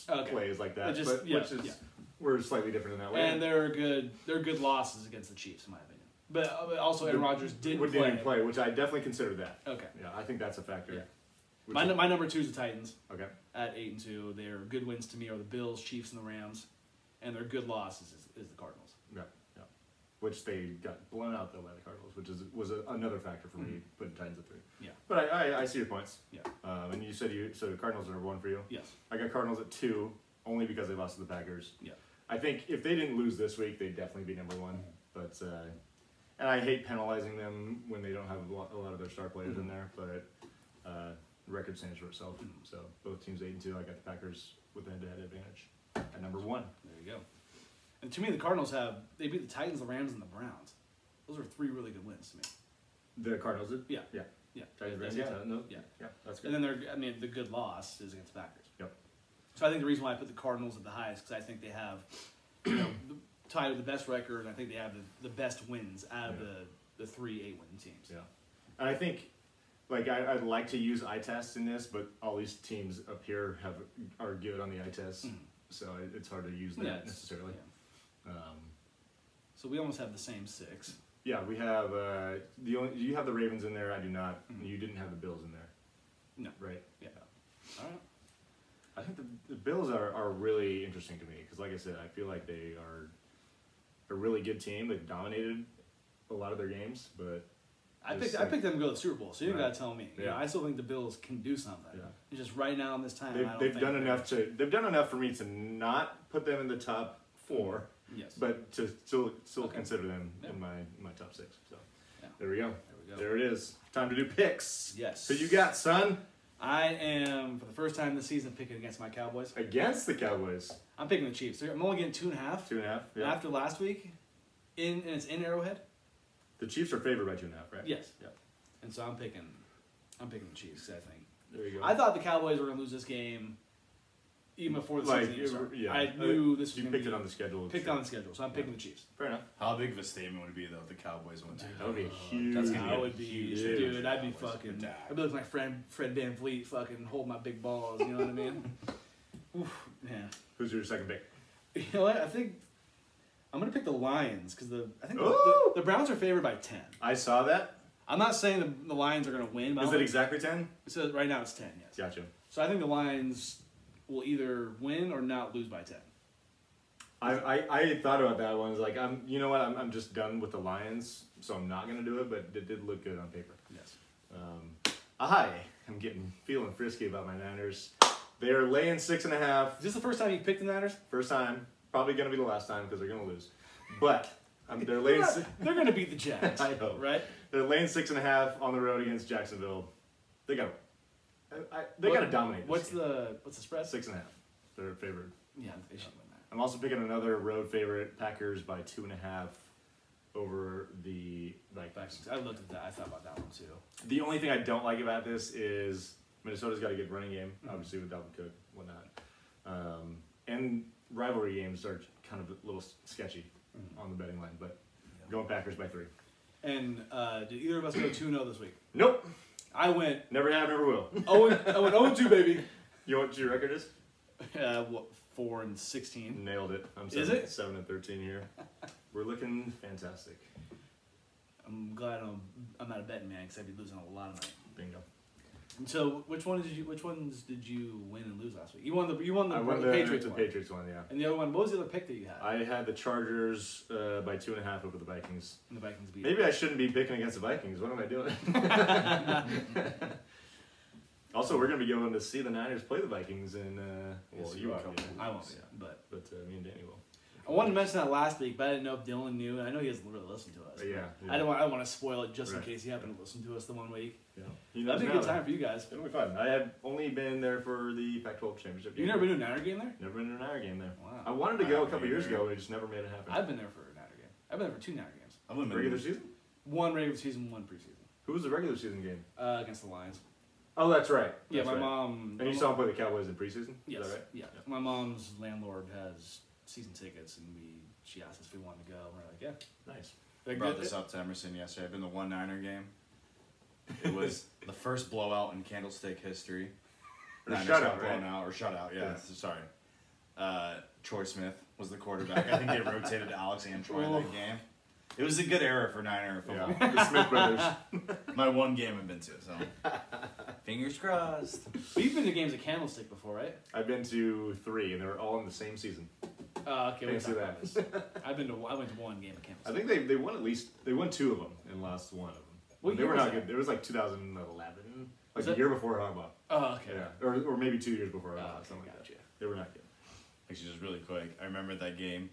like plays like that. Just- but yeah, which is yeah. we're slightly different in that way. And they're good losses against the Chiefs, in my opinion. But also, Aaron Rodgers didn't play. which I definitely consider that. Okay. Yeah, I think that's a factor. Yeah. Which My number 2 is the Titans okay. at 8-2. Their good wins to me are the Bills, Chiefs, and the Rams, and their good losses is the Cardinals. Yeah, yeah. Which they got blown out though by the Cardinals, which was another factor for me putting Titans at 3. Yeah. But I see your points. Yeah. And you said so the Cardinals are number 1 for you. Yes. I got Cardinals at 2 only because they lost to the Packers. Yeah. I think if they didn't lose this week, they'd definitely be number 1. But and I hate penalizing them when they don't have a lot of their star players in there. But the record stands for itself. So both teams 8-2. I got the Packers with the head-to-head advantage at number 1. There you go. And to me, the Cardinals they beat the Titans, the Rams, and the Browns. Those are 3 really good wins to me. The Cardinals did. Yeah. Yeah. Yeah. Titans, Rams, Yeah. no. Yeah. Yeah. That's good. And then the good loss is against the Packers. Yep. So I think the reason why I put the Cardinals at the highest because I think they have, tied with the best record, and I think they have the best wins out of the 3 8-win teams. Yeah, and I think, like, I'd like to use eye tests in this, but all these teams up here are good on the eye test, so it's hard to use that necessarily. Yeah. So we almost have the same 6. Yeah, we have you have the Ravens in there. I do not. You didn't have the Bills in there. No. Right. Yeah. All right. I think the Bills are really interesting to me because, like I said, I feel like they are a really good team. They've dominated a lot of their games, but I picked them to go to the Super Bowl, so you don't Right. gotta tell me. Yeah. I still think the Bills can do something. Yeah. It's just right now in this time, I don't they've think done they're- enough they've done enough for me to not put them in the top 4. Yes. But to still Okay. consider them Yeah. in my top 6. So Yeah. there we go. There we go. There it is. Time to do picks. Yes. So you got, son, I am for the first time this season picking against my Cowboys. against the Cowboys. I'm picking the Chiefs. I'm only getting 2.5. 2.5. And Yeah. after last week, and it's in Arrowhead. The Chiefs are favored by 2.5, right? Yes. Yeah. And so I'm picking the Chiefs. I think. There you go. I thought the Cowboys were gonna lose this game even before the Like, season even started. yeah. I knew this was You going to picked be it on the schedule. picked on the schedule, so I'm picking the Chiefs. Fair enough. How big of a statement would it be though if the Cowboys won that? That would be huge. That's gonna I would be, huge dude. I'd be Cowboys fucking. attack. I'd be like my friend Fred Van Vliet, fucking hold my big balls. You know what I mean? Oof, yeah. Who's your second pick? You know what? I think I'm gonna pick the Lions because I think Ooh! the Browns are favored by 10. I saw that. I'm not saying the Lions are gonna win. But Is it exactly 10? So right now it's 10. Yes. Gotcha. So I think the Lions will either win or not lose by 10. I thought about that one. I was like, you know what? I'm just done with the Lions, so I'm not gonna do it. But it did look good on paper. Yes. I'm feeling frisky about my Niners. They are laying 6.5. Is this the first time you picked the Niners? First time, probably gonna be the last time because they're gonna lose. But they're laying. They're gonna beat the Jags. I hope. Right? They're laying 6.5 on the road against Jacksonville. They got. They got to dominate. What's this the spread? 6.5? They're favored. Yeah, they should win that. I'm also picking another road favorite, Packers by 2.5 over the Vikings. I looked at that. I thought about that one too. The only thing I don't like about this is Minnesota's got a good running game, obviously with Dalvin Cook, whatnot, and rivalry games are kind of a little sketchy on the betting line. But going Packers by 3. And did either of us go 2-0 this week? Nope, I went. never have, never will. I went 0-2, baby. You know what your record is? 4-16. Nailed it. I'm Is it? 7-13 here. We're looking fantastic. I'm glad I'm not a betting man because I'd be losing a lot of money. Bingo. So which ones did you win and lose last week? You won the I won the Patriots the one. Patriots one, yeah. And the other one, what was the other pick that you had? I had the Chargers by 2.5 over the Vikings. And the Vikings beat. Maybe I shouldn't be picking against the Vikings. What am I doing? Also, we're going to be going to see the Niners play the Vikings in, well, you are. I won't, Yeah. but Me and Danny will. I wanted to mention that last week, but I didn't know if Dylan knew, and I know he doesn't really listen to us. Yeah. I don't want to spoil it just Right. in case he happened to listen to us the one week. Yeah. That'd be a good time for you guys. It'll be fun. I have only been there for the Pac-12 championship. You've never been to a Niner game there? Never been to a Niner game there. Wow. I wanted to go a couple years ago, but it just never made it happen. I've been there for a Niner game. I've been there for 2 Niner games. I've been Regular season? One regular season, one preseason. Who was the regular season game? Against the Lions. Oh, that's right. Yeah, That's my right. mom. And you saw him play the Cowboys in preseason? Yes. Is that right? Yeah. My mom's landlord has season tickets, and she asked us if we wanted to go. And we're like, yeah. Nice. I brought this up to Emerson yesterday. I've been to one Niner game. It was the first blowout in Candlestick history. Or Niners shutout, got right? blown out, or shutout, yeah. Yeah. Sorry. Troy Smith was the quarterback. I think they rotated Alex and Troy in Oh. that game. It was a good era for Niner football. Yeah. The Smith brothers. My one game I've been to, so fingers crossed. We've been to games at Candlestick before, right? I've been to 3, and they were all in the same season. Okay, we Fancy talked about that. this. I went to one game at Candlestick. I think they won they won 2 of them and lost 1 of them. What They year were was not that? good. It was like 2011, like Was the it? year before Harbaugh. Oh, okay. Yeah, or maybe 2 years before Harbaugh. Okay, something like gotcha. that. They were not good. Actually, just really quick, I remember that game.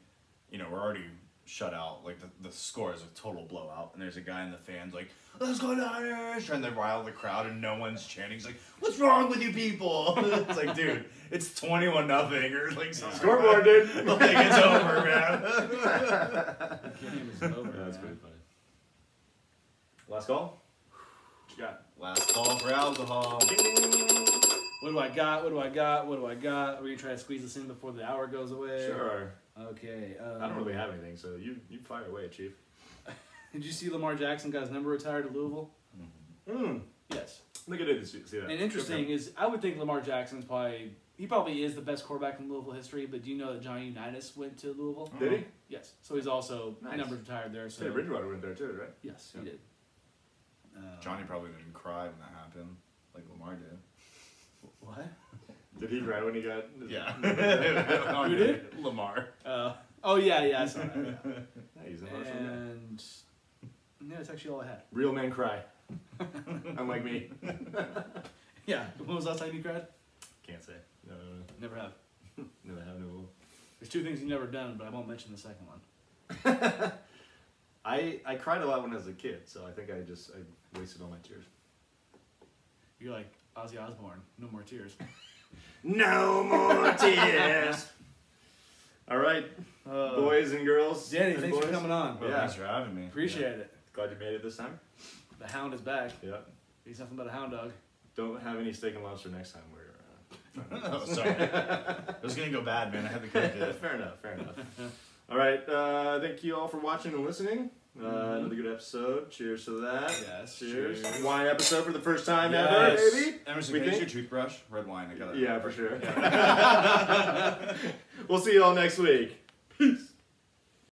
You know, we're already shut out. Like the score is a total blowout, and there's a guy in the fans like, "Let's go Niners!" trying to rile the crowd, and no one's chanting. He's like, "What's wrong with you people?" It's like, dude, it's 21-0 or like something. Scoreboard, dude. Like it's over, man. The game is over. That's man. pretty funny. Last call. What you got? Last call for alcohol. What do I got? What do I got? What do I got? Are we gonna try to squeeze this in before the hour goes away? Sure. Okay. I don't really have anything, so you fire away, Chief. Did you see Lamar Jackson got his number retired at Louisville? Yes. Look at it. See that. And interesting is, I would think Lamar Jackson's probably is the best quarterback in Louisville history. But do you know that Johnny Unitas went to Louisville? Did he? Yes. So he's also Nice. number retired there. So Teddy Bridgewater went there too, right? yes, Yeah. he did. Johnny probably didn't cry when that happened, like Lamar did. What? Did he cry when he got? Yeah. Who did? Lamar. Oh yeah, I saw that. Yeah. Yeah, he's an emotional guy. And yeah, that's actually all I had. Real men cry. Unlike me. Yeah. When was the last time you cried? Can't say. No. Never have. Never have no. There's 2 things you've never done, but I won't mention the second one. I cried a lot when I was a kid, so I think I wasted all my tears. You're like Ozzy Osbourne. No more tears. No more tears. All right, boys and girls. Danny, and thanks for boys. coming on. Well, Yeah. thanks for having me. Appreciate it. Glad you made it this time. The hound is back. Yeah. He's nothing but a hound dog. Don't have any steak and lobster next time. Oh, sorry. It was gonna go bad, man. I had to cook it. Fair enough. All right. Thank you all for watching and listening. Another good episode. Cheers to that. Yes. Cheers. Cheers. Wine episode for the first time Yes. ever, baby. Emerson, We can I use think? your toothbrush? Red wine. I got it. Yeah, for sure. We'll see you all next week. Peace.